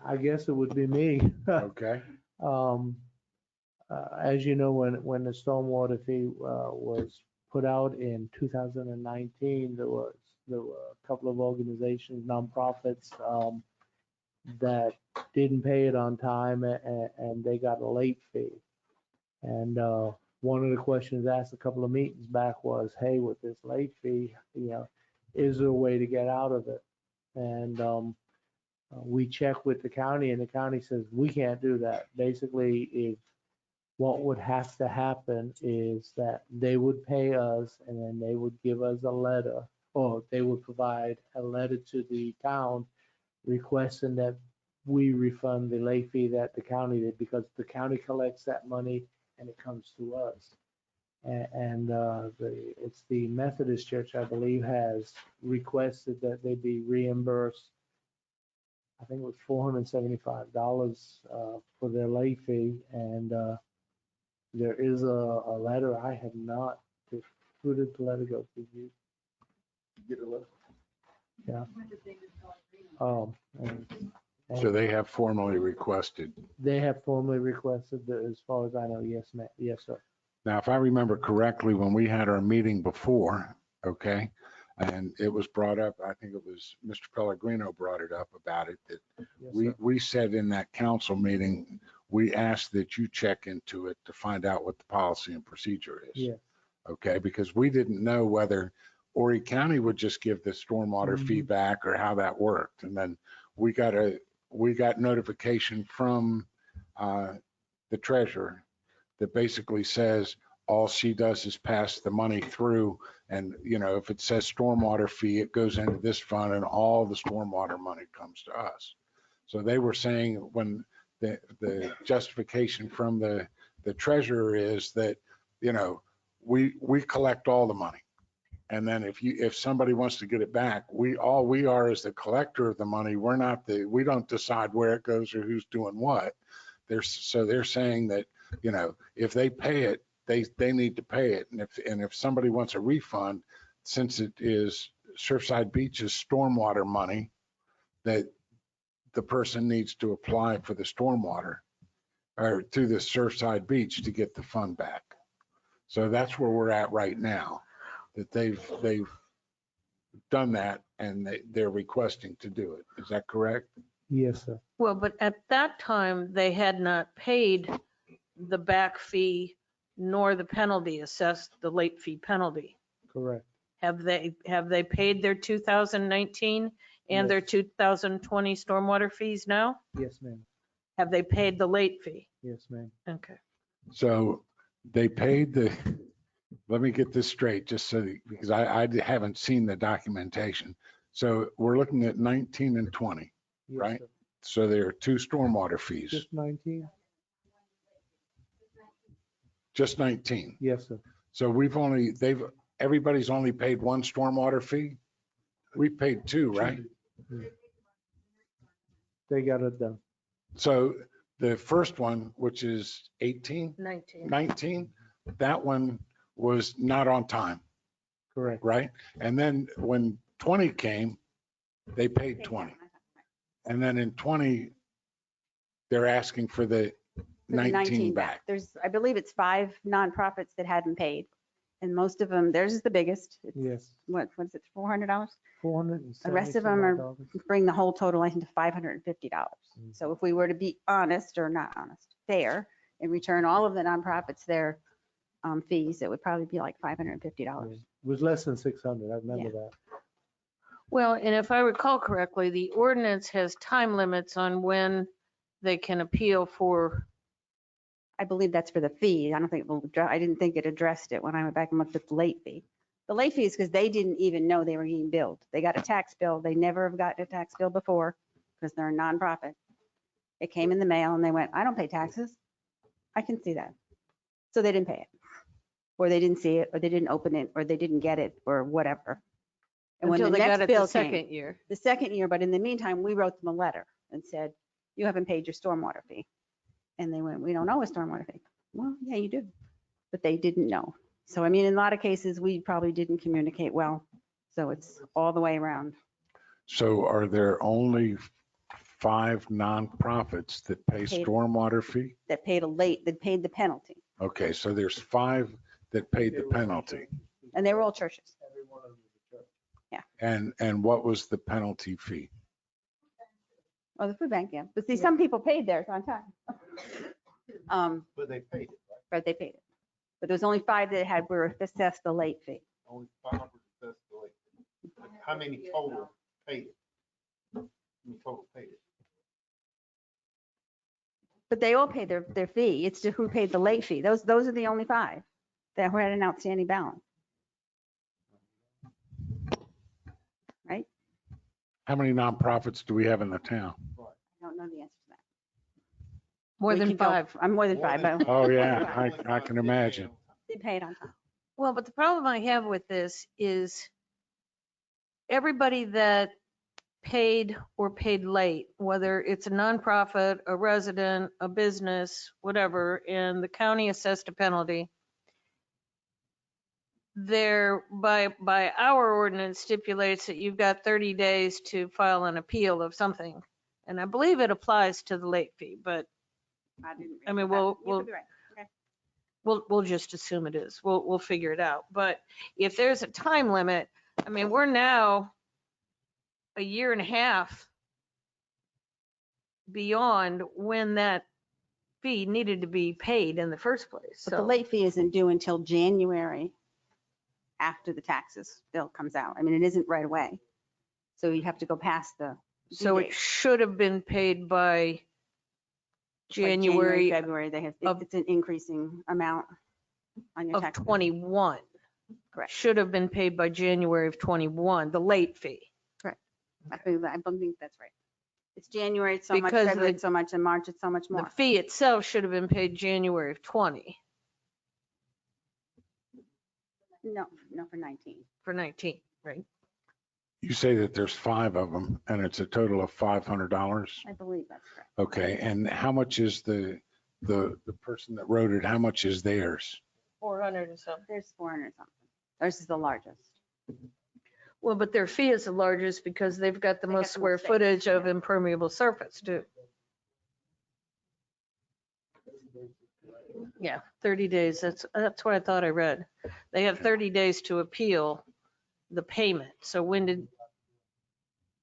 I guess it would be me. Okay. As you know, when the stormwater fee was put out in 2019, there were a couple of organizations, nonprofits, that didn't pay it on time and they got a late fee. And one of the questions asked a couple of meetings back was, hey, with this late fee, is there a way to get out of it? And we checked with the county and the county says, we can't do that. Basically, if what would have to happen is that they would pay us and then they would give us a letter, or they would provide a letter to the town requesting that we refund the late fee that the county did, because the county collects that money and it comes to us. And it's the Methodist Church, I believe, has requested that they be reimbursed. I think it was $475 for their late fee. And there is a letter. I have not. Who did the letter go to? You get a letter? Yeah. So they have formally requested. They have formally requested that, as far as I know. Yes, ma'am. Yes, sir. Now, if I remember correctly, when we had our meeting before, okay, and it was brought up, I think it was Mr. Pellegrino brought it up about it, that Yes, we said in that council meeting, we asked that you check into it to find out what the policy and procedure is. Yeah. Okay, because we didn't know whether Horry County would just give the stormwater feedback or how that worked. And then we got notification from the treasurer that basically says all she does is pass the money through. And, if it says stormwater fee, it goes into this fund and all the stormwater money comes to us. So they were saying when the justification from the treasurer is that, we collect all the money. And then if somebody wants to get it back, all we are is the collector of the money. We don't decide where it goes or who's doing what. They're saying that, if they pay it, they need to pay it. And if somebody wants a refund, since it is Surfside Beach's stormwater money, that the person needs to apply for the stormwater or through the Surfside Beach to get the fund back. So that's where we're at right now, that they've done that and they're requesting to do it. Is that correct? Yes, sir. Well, but at that time, they had not paid the back fee nor the penalty, assessed the late fee penalty. Correct. Have they paid their 2019 and their 2020 stormwater fees now? Yes, ma'am. Have they paid the late fee? Yes, ma'am. Okay. So they paid let me get this straight, just so, because I haven't seen the documentation. So we're looking at 19 and 20, Yes, right? sir. So there are two stormwater fees, Just 19? just 19. Yes, sir. So everybody's only paid one stormwater fee? We paid two, right? They got it done. So the first one, which is 19, that one was not on time, Correct. right? And then when 20 came, they paid 20. And then in 20, they're asking for the For the 19 back. I believe it's 5 nonprofits that hadn't paid. And most of them, theirs is the biggest. It's, Yes. what is it, $400? 470. The rest of them are, bring the whole total, I think, to $550. So if we were to be honest, or not honest, fair, and return all of the nonprofits their fees, it would probably be like $550. It was less than 600. I remember that. Well, and if I recall correctly, the ordinance has time limits on when they can appeal for. I believe that's for the fee. I don't think, I didn't think it addressed it when I went back and looked at the late fee. The late fee is because they didn't even know they were getting billed. They got a tax bill. They never have gotten a tax bill before because they're a nonprofit. It came in the mail and they went, I don't pay taxes. I can see that. So they didn't pay it. Or they didn't see it, or they didn't open it, or they didn't get it, or whatever. And when Until the they got next it bill the second year. the second year, but in the meantime, we wrote them a letter and said, you haven't paid your stormwater fee. And they went, we don't know a stormwater fee. Well, yeah, you do. But they didn't know. So, I mean, in a lot of cases, we probably didn't communicate well. So it's all the way around. So are there only 5 nonprofits that pay Paid. stormwater fee? That paid the penalty. Okay, so there's 5 that paid the penalty. And they were all churches. Every one of them is a church. And what was the penalty fee? Oh, the food bank, yeah. But see, some people paid theirs on time. But they paid it, right? But they paid it. But there was only 5 that were assessed the late fee. Only 5 were assessed the late fee. How many total paid it? How many total paid it? But they all paid their fee. It's just who paid the late fee. Those are the only 5 that had an outstanding balance. Right? How many nonprofits do we have in the town? I don't know the answer to that. More We than can go- 5. I'm more than More 5. than but Oh, yeah, I can imagine. they paid on time. Well, but the problem I have with this is everybody that paid or paid late, whether it's a nonprofit, a resident, a business, whatever, and the county assessed a penalty, there, by our ordinance stipulates that you've got 30 days to file an appeal of something. And I believe it applies to the late fee, but I mean, we'll just assume it is. We'll figure it out. But if there's a time limit, I mean, we're now a year and a half beyond when that fee needed to be paid in the first place. But the So late fee isn't due until January after the taxes bill comes out. I mean, it isn't right away. So you have to go past the due so it date. should have been paid by Like January February, it's an increasing amount on your of tax bill. 21. Correct. Should have been paid by January of 21, the late fee. I believe that's right. It's January, it's so much, Because February, the- it's so much, and March, it's so much The more. fee itself should have been paid January of 20 No, for 19. for 19, right? You say that there's 5 of them and it's a total of $500? I believe that's correct. Okay, and how much is the person that wrote it, how much is theirs? 400 or something. There's 400 something. Theirs is the largest. Well, but their fee is the largest because they've got the They got most the square most space, footage of yeah. impermeable surface too. Yeah, 30 days. That's what I thought I read. They have 30 days to appeal the payment. So when did,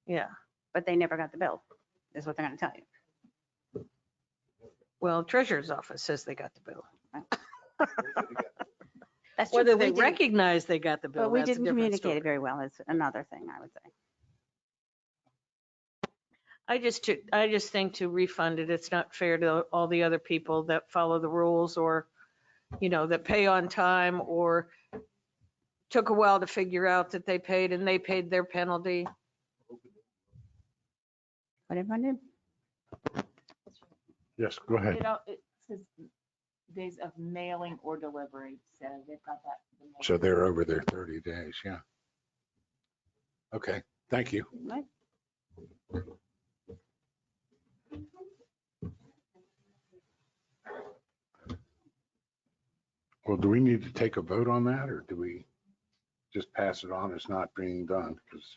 yeah, But they never got the bill, is what they're gonna tell you. well, treasurer's office says they got the bill. That's true, Whether but they we didn't- recognize they got the bill, But we that's a didn't different communicate story. it very well, is another thing I would say. I just think to refund it, it's not fair to all the other people that follow the rules or, that pay on time or took a while to figure out that they paid and they paid their penalty. Whatever I do. Yes, go ahead. It says days of mailing or delivery, so they've got that. So they're over their 30 days, yeah. Okay, thank you. Right. Well, do we need to take a vote on that or do we just pass it on as not being done? Because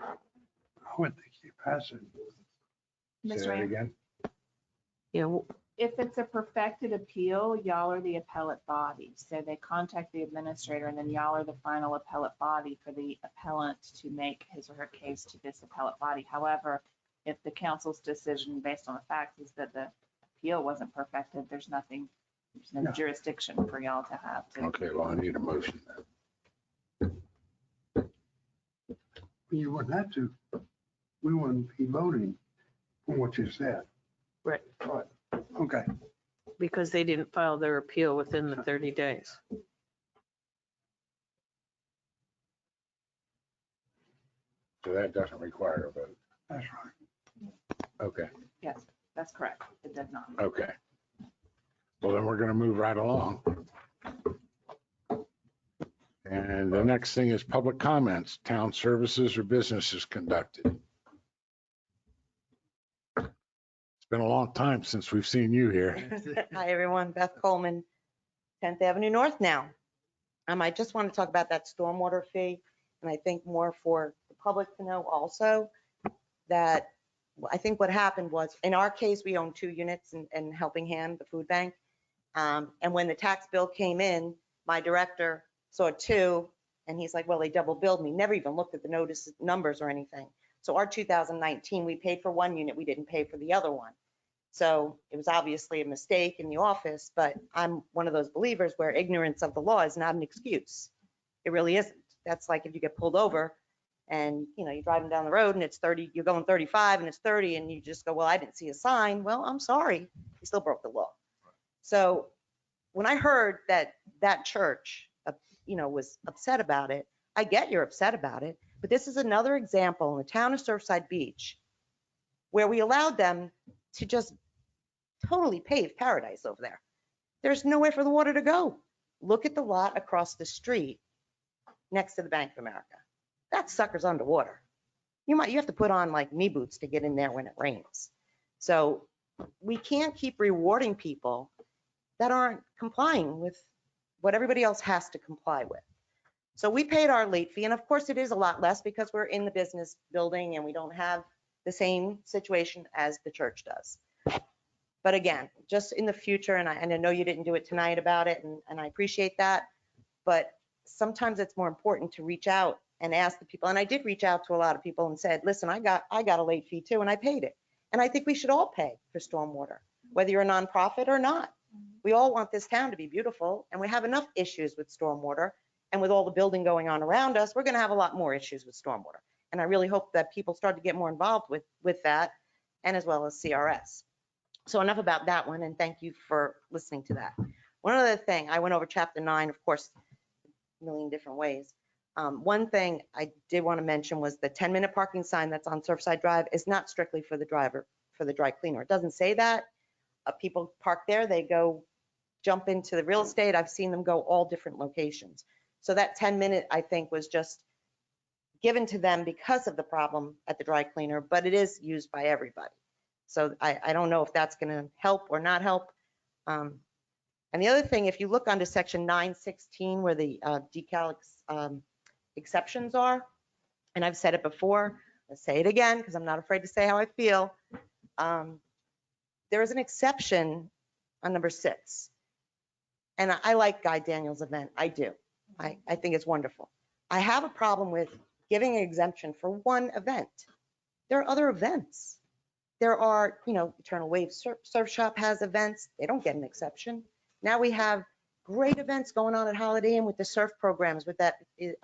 I would think you pass it. Ms. say that Rand? again. Yeah, If it's a perfected appeal, y'all are the appellate body. So they contact the administrator and then y'all are the final appellate body for the appellant to make his or her case to this appellate body. However, if the council's decision based on the facts is that the appeal wasn't perfected, there's no Yeah. jurisdiction for y'all to have to. Okay, well, I need a motion. You wouldn't have to. We wouldn't be voting on what you said. right, Right. Okay. because they didn't file their appeal within the 30 days. So that doesn't require a vote. That's right. Okay, Yes, that's correct. It does not. okay. Well, then we're going to move right along. And the next thing is public comments, town services or businesses conducted. It's been a long time since we've seen you here. Hi, everyone. Beth Coleman, 10th Avenue North now. I just want to talk about that stormwater fee, and I think more for the public to know also. that I think what happened was, in our case, we own 2 units in Helping Hand, the food bank. And when the tax bill came in, my director saw 2 and he's like, well, they double billed me. Never even looked at the notice numbers or anything. So our 2019, we paid for 1 unit. We didn't pay for the other one. So it was obviously a mistake in the office, but I'm one of those believers where ignorance of the law is not an excuse. It really isn't. That's like if you get pulled over and, you know, you're driving down the road and it's 30, you're going 35 and it's 30 and you just go, well, I didn't see a sign. Well, I'm sorry. You still broke the law. So when I heard that that church, you know, was upset about it, I get you're upset about it, but this is another example in the town of Surfside Beach where we allowed them to just totally pave paradise over there. There's nowhere for the water to go. Look at the lot across the street next to the Bank of America. That sucker's underwater. You have to put on like knee boots to get in there when it rains. So we can't keep rewarding people that aren't complying with what everybody else has to comply with. So we paid our late fee, and of course it is a lot less because we're in the business building and we don't have the same situation as the church does. But again, just in the future, and I know you didn't do it tonight about it, and I appreciate that, but sometimes it's more important to reach out and ask the people. And I did reach out to a lot of people and said, listen, I got a late fee too, and I paid it. And I think we should all pay for stormwater, whether you're a nonprofit or not. We all want this town to be beautiful, and we have enough issues with stormwater. And with all the building going on around us, we're going to have a lot more issues with stormwater. And I really hope that people start to get more involved with that, and as well as CRS. So enough about that one, and thank you for listening to that. One other thing, I went over chapter 9, of course, a million different ways. One thing I did want to mention was the 10-minute parking sign that's on Surfside Drive is not strictly for the driver, for the dry cleaner. It doesn't say that. People park there, they go jump into the real estate. I've seen them go all different locations. So that 10-minute, I think, was just given to them because of the problem at the dry cleaner, but it is used by everybody. So I don't know if that's going to help or not help. And the other thing, if you look under section 916 where the decal exceptions are, and I've said it before, I'll say it again because I'm not afraid to say how I feel. There is an exception on number 6. And I like Guy Daniels' event. I do. I think it's wonderful. I have a problem with giving an exemption for one event. There are other events. There are, you know, Eternal Wave Surf Shop has events. They don't get an exception. Now we have great events going on at Holiday Inn with the surf programs, with that, The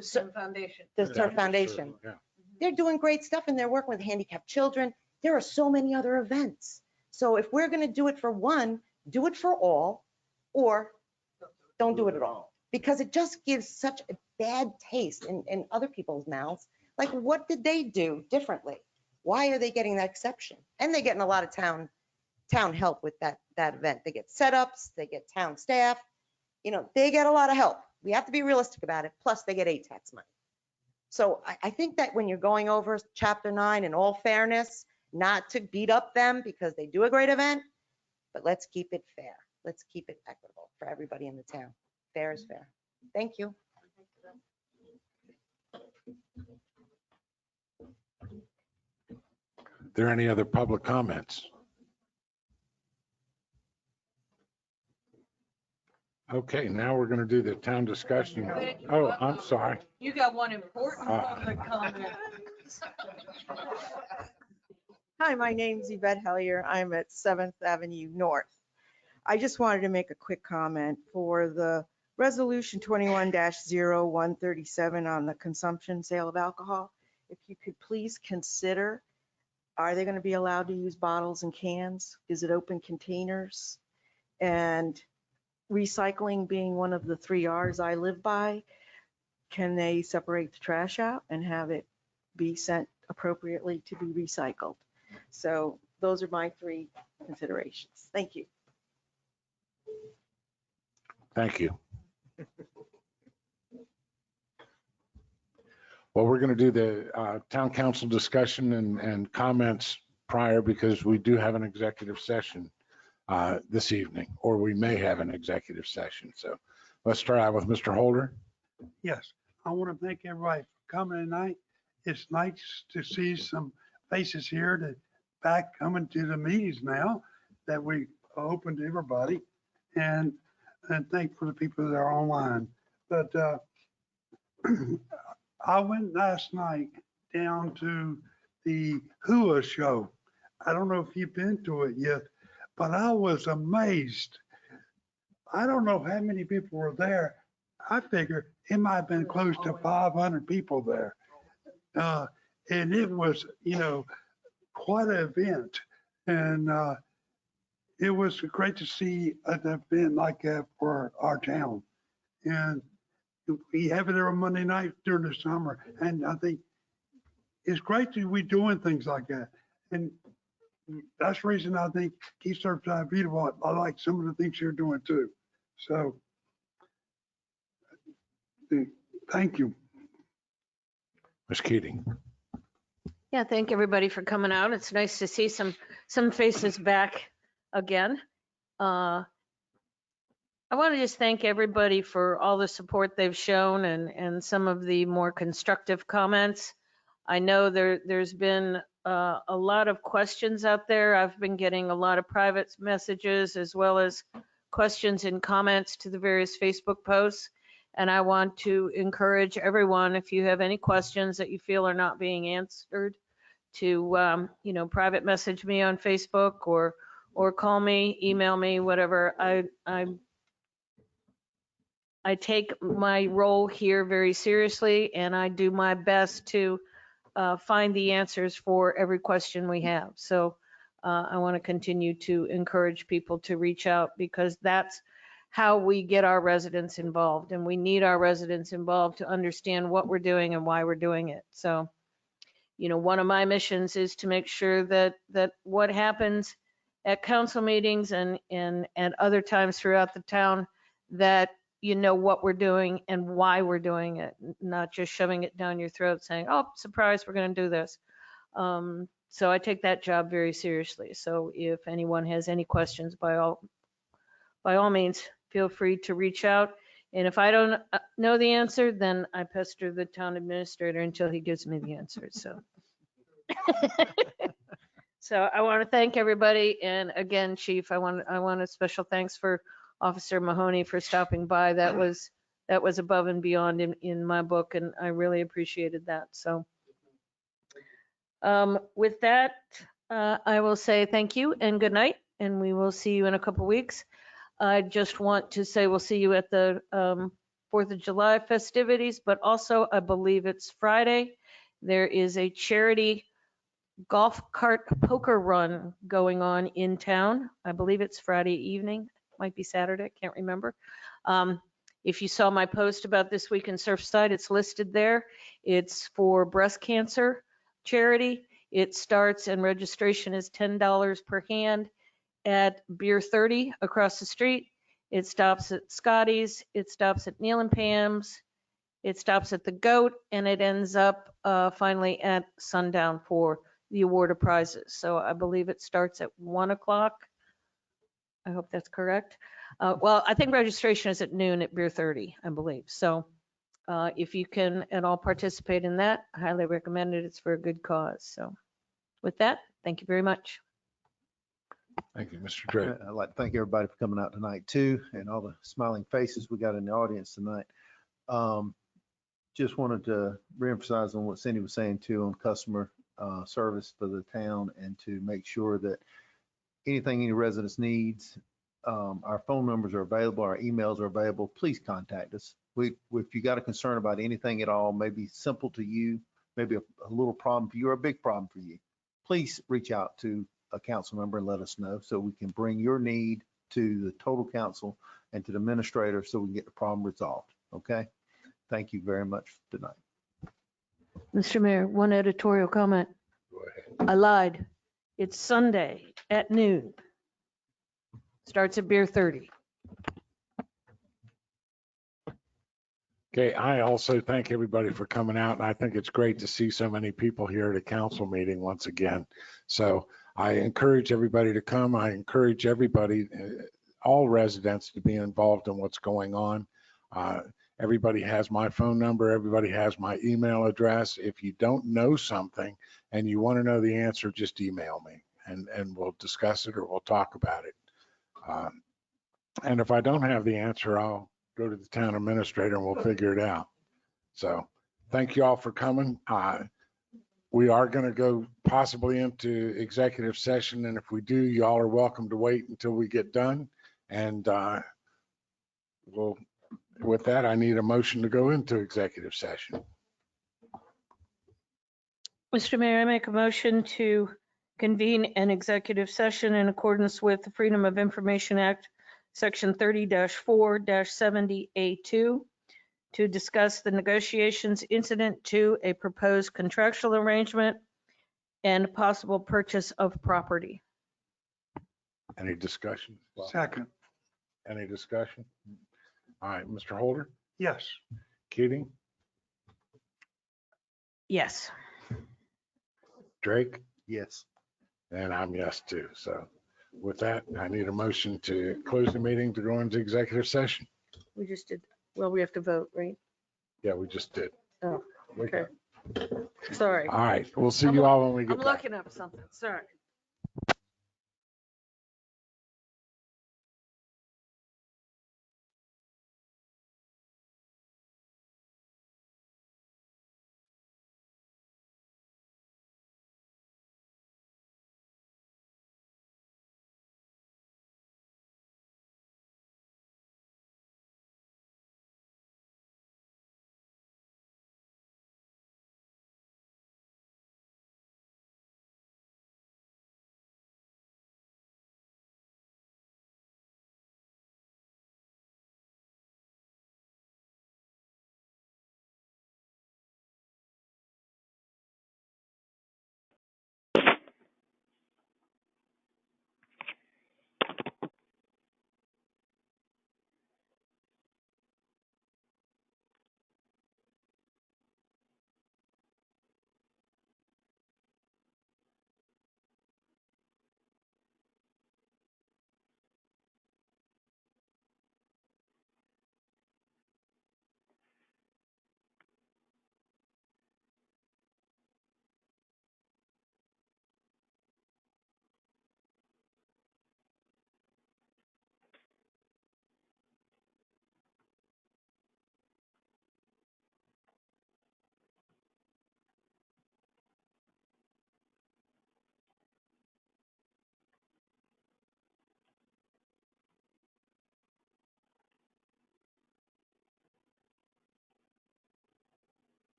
Surf Foundation. the Surf Foundation. Yeah. They're doing great stuff and they're working with handicapped children. There are so many other events. So if we're going to do it for one, do it for all, or don't do it at all. Because it just gives such a bad taste in other people's mouths. Like, what did they do differently? Why are they getting that exception? And they're getting a lot of town help with that event. They get setups, they get town staff, you know, they get a lot of help. We have to be realistic about it. Plus they get tax money. So I think that when you're going over chapter 9, in all fairness, not to beat up them because they do a great event, but let's keep it fair. Let's keep it equitable for everybody in the town. Fair is fair. Thank you. Are there any other public comments? Okay, now we're going to do the town discussion. Oh, I'm sorry. You got one important Uh, public comment. Hi, my name's Yvette Hellier. I'm at 7th Avenue North. I just wanted to make a quick comment for the resolution 21-0137 on the consumption sale of alcohol. If you could please consider, are they going to be allowed to use bottles and cans? Is it open containers? And recycling being one of the 3 R's I live by, can they separate the trash out and have it be sent appropriately to be recycled? So those are my 3 considerations. Thank you. Thank you. Well, we're going to do the town council discussion and comments prior because we do have an executive session this evening, or we may have an executive session. So let's start out with Mr. Holder. Yes, I want to thank everybody for coming tonight. it's nice to see some faces here that back coming to the meetings now that we open to everybody. And thank for the people that are online. But I went last night down to the Hua show. I don't know if you've been to it yet, but I was amazed. I don't know how many people were there. I figure it might have been close to 500 people there. And it was, quite an event. And it was great to see an event like that for our town. And we have it every Monday night during the summer. And I think it's great that we're doing things like that. And that's the reason I think Keep Surfside beautiful. I like some of the things you're doing too. So thank you. Ms. Keating. Yeah, thank everybody for coming out. It's nice to see some faces back again. I want to just thank everybody for all the support they've shown and some of the more constructive comments. I know there's been a lot of questions out there. I've been getting a lot of private messages as well as questions and comments to the various Facebook posts. And I want to encourage everyone, if you have any questions that you feel are not being answered, to private message me on Facebook or call me, email me, whatever. I take my role here very seriously, and I do my best to find the answers for every question we have. So I want to continue to encourage people to reach out, because that's how we get our residents involved, and we need our residents involved to understand what we're doing and why we're doing it. So, one of my missions is to make sure that what happens at council meetings and at other times throughout the town, that you know what we're doing and why we're doing it, not just shoving it down your throat saying, oh, surprise, we're going to do this. So I take that job very seriously. So if anyone has any questions, by all means, feel free to reach out. And if I don't know the answer, then I pester the town administrator until he gives me the answer. So, so I want to thank everybody. And again, Chief, I want a special thanks for Officer Mahoney for stopping by. That was above and beyond in my book, and I really appreciated that. So with that, I will say thank you and good night, and we will see you in a couple weeks. I just want to say we'll see you at the 4th of July festivities, but also I believe it's Friday. There is a charity golf cart poker run going on in town. I believe it's Friday evening, might be Saturday, can't remember. If you saw my post about this week in Surfside, it's listed there. It's for breast cancer charity. It starts and registration is $10 per hand at Beer 30 across the street. It stops at Scotty's, it stops at Neil and Pam's, it stops at the Goat, and it ends up finally at sundown for the award of prizes. So I believe it starts at 1 o'clock. I hope that's correct. Well, I think registration is at noon at Beer 30, I believe. So if you can at all participate in that, I highly recommend it. It's for a good cause. So with that, thank you very much. Thank you, Mr. Drake. I'd like to thank everybody for coming out tonight too, and all the smiling faces we got in the audience tonight. Just wanted to reemphasize on what Cindy was saying too on customer service for the town, and to make sure that anything any residents needs, our phone numbers are available, our emails are available. Please contact us. If you got a concern about anything at all, maybe simple to you, maybe a little problem for you or a big problem for you, please reach out to a council member and let us know, so we can bring your need to the total council and to the administrator so we can get the problem resolved. Okay. Thank you very much tonight. Mr. Mayor, one editorial comment. Go ahead. I lied. It's Sunday at noon. Starts at Beer 30. Okay, I also thank everybody for coming out, and I think it's great to see so many people here at a council meeting once again. So I encourage everybody to come. I encourage everybody, all residents, to be involved in what's going on. Everybody has my phone number. Everybody has my email address. If you don't know something and you want to know the answer, just email me and we'll discuss it or we'll talk about it. And if I don't have the answer, I'll go to the town administrator and we'll figure it out. So thank you all for coming. We are going to go possibly into executive session. And if we do, y'all are welcome to wait until we get done. And with that, I need a motion to go into executive session. Mr. Mayor, I make a motion to convene an executive session in accordance with the Freedom of Information Act, Section 30-4-70A2, to discuss the negotiations incident to a proposed contractual arrangement and possible purchase of property. Any discussion? Second, Any discussion? All right, Mr. Holder, yes. Keating, Yes. Drake, Yes. and I'm yes too. So with that, I need a motion to close the meeting to go into executive session. We just did, well, we have to vote, right? Yeah, we just did. Oh, We okay. got- Sorry. All right, we'll see you all when we I'm get back. looking up something. Sorry.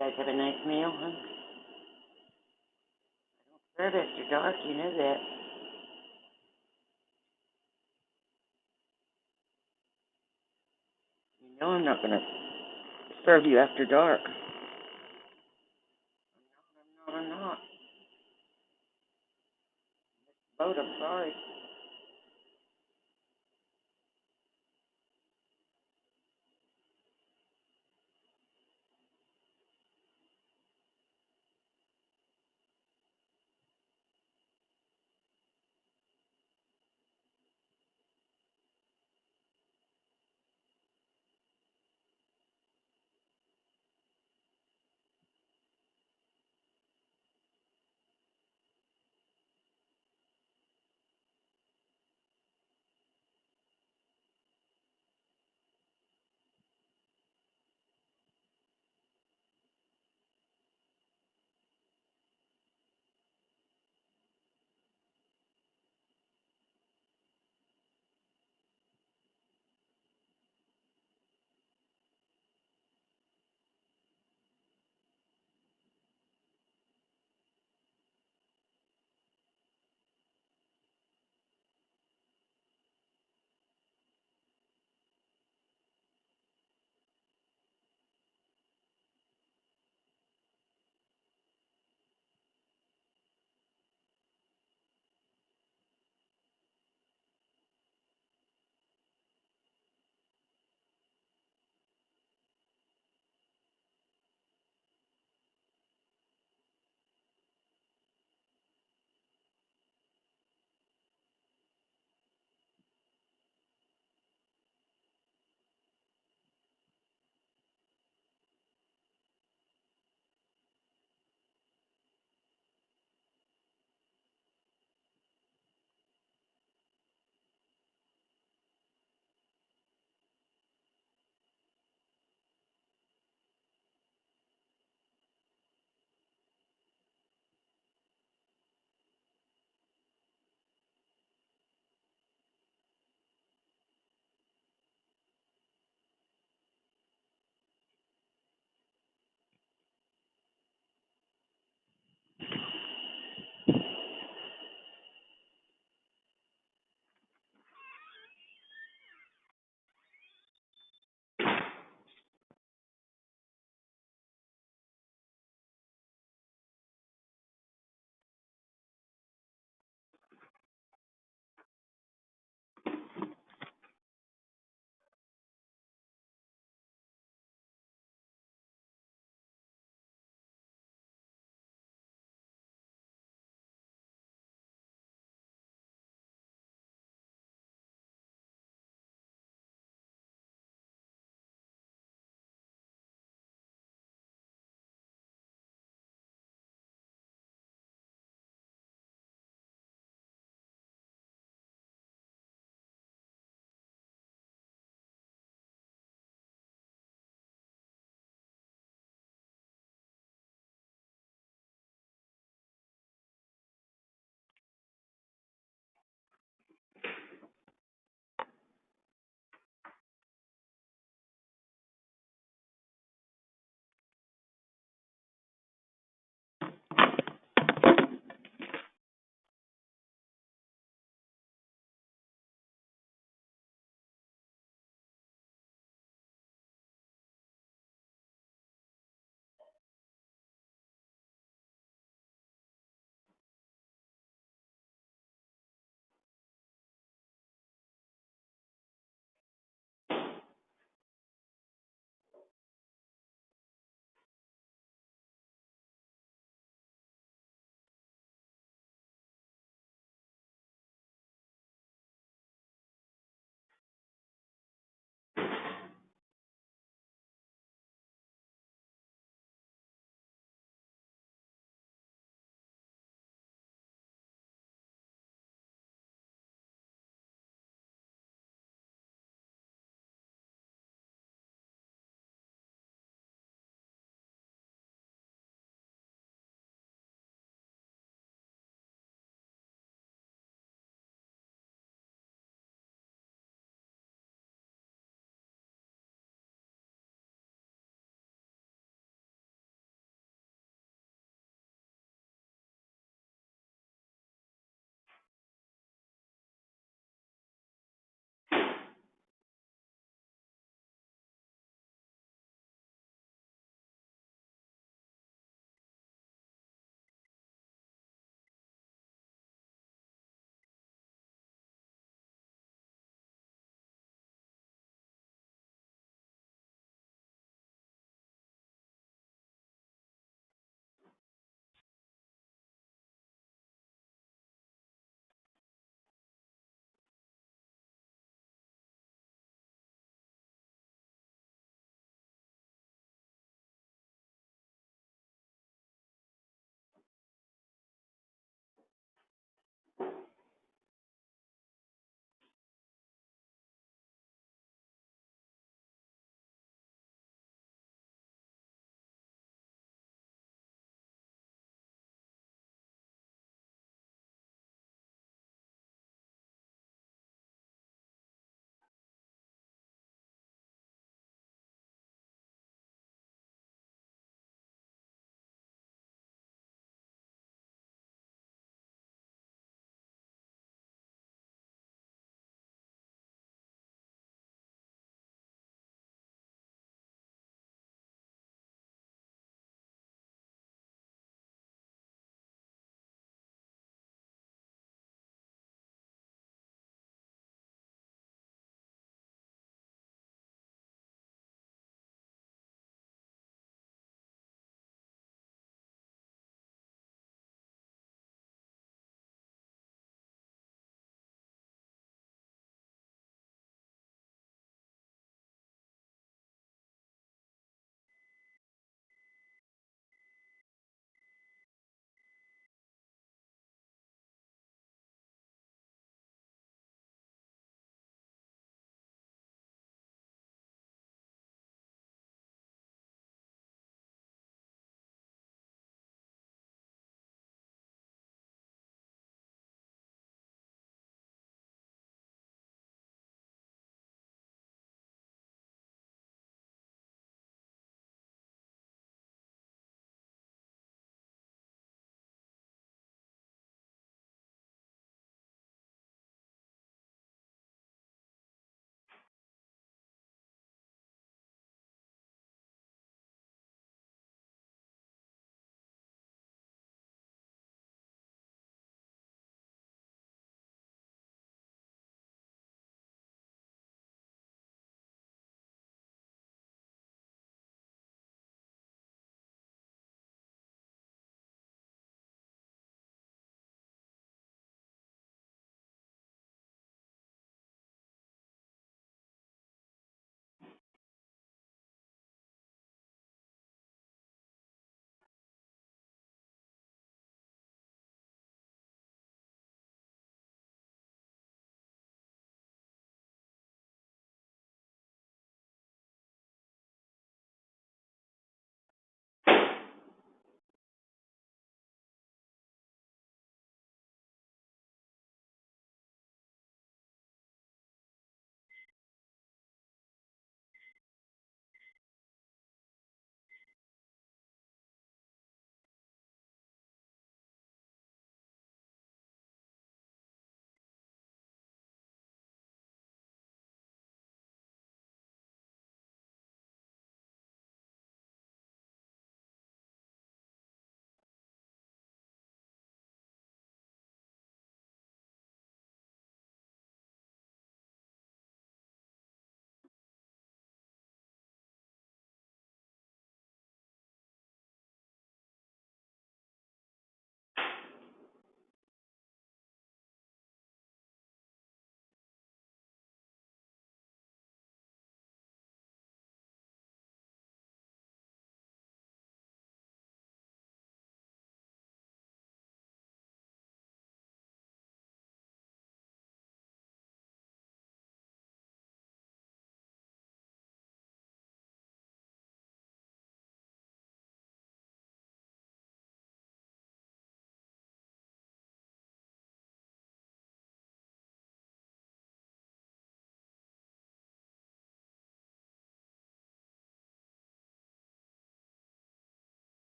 guys have a nice meal, huh? Serve after dark, you know that. You know I'm not gonna serve you after dark. I'm not. Boat, I'm sorry.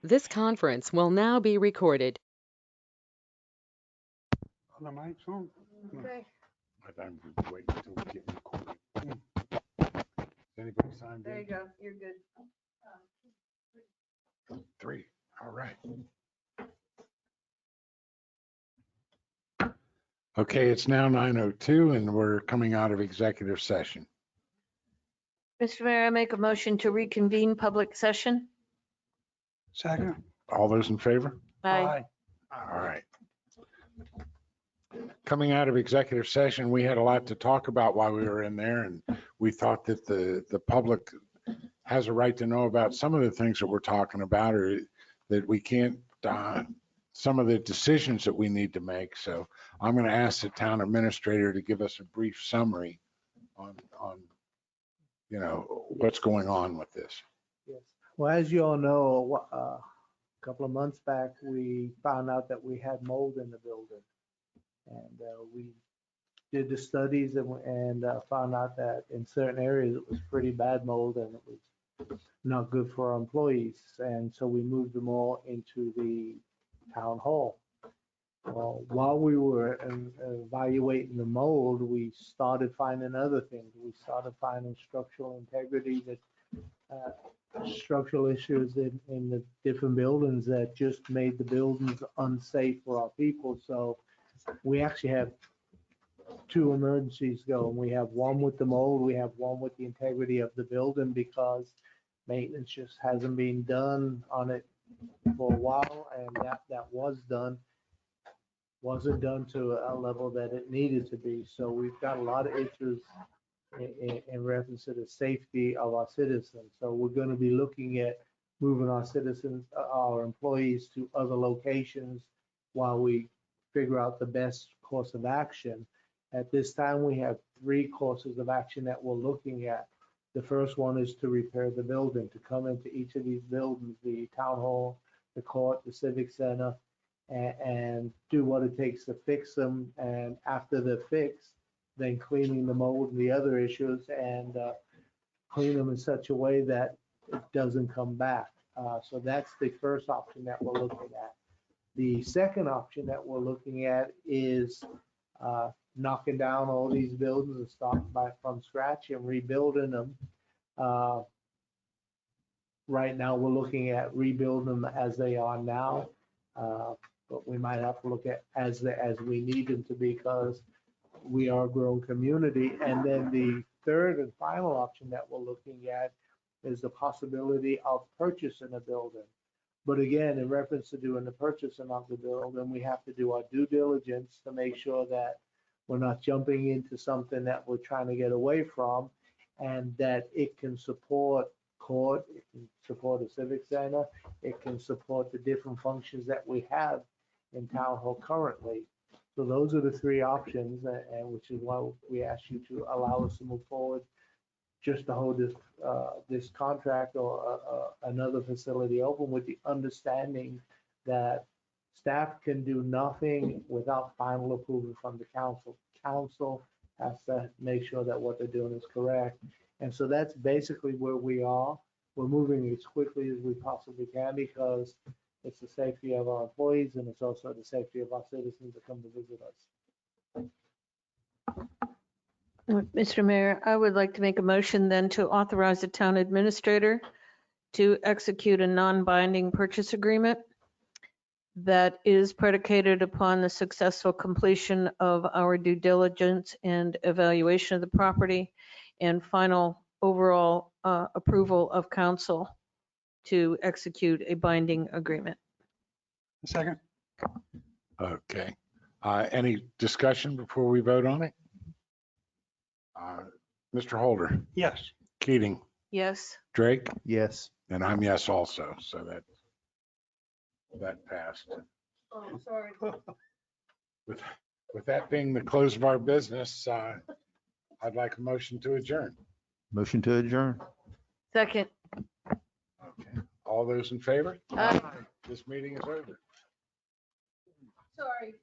This conference will now be recorded. On the mic's on. Okay. I'm waiting until we get recorded. Is anybody signed There you in? go. You're good. 3. All right. Okay, it's now 9:02 and we're coming out of executive session. Mr. Mayor, I make a motion to reconvene public session. Second. All those in favor? Aye. All right. Coming out of executive session, we had a lot to talk about while we were in there, and we thought that the public has a right to know about some of the things that we're talking about, or that we can't, some of the decisions that we need to make. So I'm going to ask the town administrator to give us a brief summary on what's going on with this. Yes. Well, as you all know, a couple of months back, we found out that we had mold in the building. And we did the studies and found out that in certain areas it was pretty bad mold and it was not good for our employees. And so we moved them all into the town hall. Well, while we were evaluating the mold, we started finding other things. We started finding structural integrity, structural issues in the different buildings that just made the buildings unsafe for our people. So we actually have 2 emergencies going. We have one with the mold, we have one with the integrity of the building because maintenance just hasn't been done on it for a while, and that was done, wasn't done to a level that it needed to be. So we've got a lot of issues in reference to the safety of our citizens. So we're going to be looking at moving our employees to other locations while we figure out the best course of action. At this time, we have 3 courses of action that we're looking at. The first one is to repair the building, to come into each of these buildings, the town hall, the court, the civic center, and do what it takes to fix them. And after the fix, then cleaning the mold and the other issues, and clean them in such a way that it doesn't come back. So that's the first option that we're looking at. The second option that we're looking at is knocking down all these buildings and starting from scratch and rebuilding them. Right now, we're looking at rebuilding them as they are now, but we might have to look at as we need them to, because we are a growing community. And then the third and final option that we're looking at is the possibility of purchasing a building. But again, in reference to doing the purchasing of the building, we have to do our due diligence to make sure that we're not jumping into something that we're trying to get away from, and that it can support court, it can support a civic center, it can support the different functions that we have in town hall currently. So those are the 3 options, and which is why we ask you to allow us to move forward, just to hold this contract or another facility open, with the understanding that staff can do nothing without final approval from the council. Council has to make sure that what they're doing is correct. And so that's basically where we are. We're moving as quickly as we possibly can because it's the safety of our employees and it's also the safety of our citizens that come to visit us. Mr. Mayor, I would like to make a motion then to authorize the town administrator to execute a non-binding purchase agreement that is predicated upon the successful completion of our due diligence and evaluation of the property and final overall approval of council to execute a binding agreement. Second. Okay. Any discussion before we vote on it? Mr. Holder, Yes. Keating, Yes. Drake, Yes. and I'm yes also, so that passed. Oh, sorry. With that being the close of our business, I'd like a motion to adjourn. Motion to adjourn. Second. Okay. All those in favor? Aye. This meeting is over. Sorry.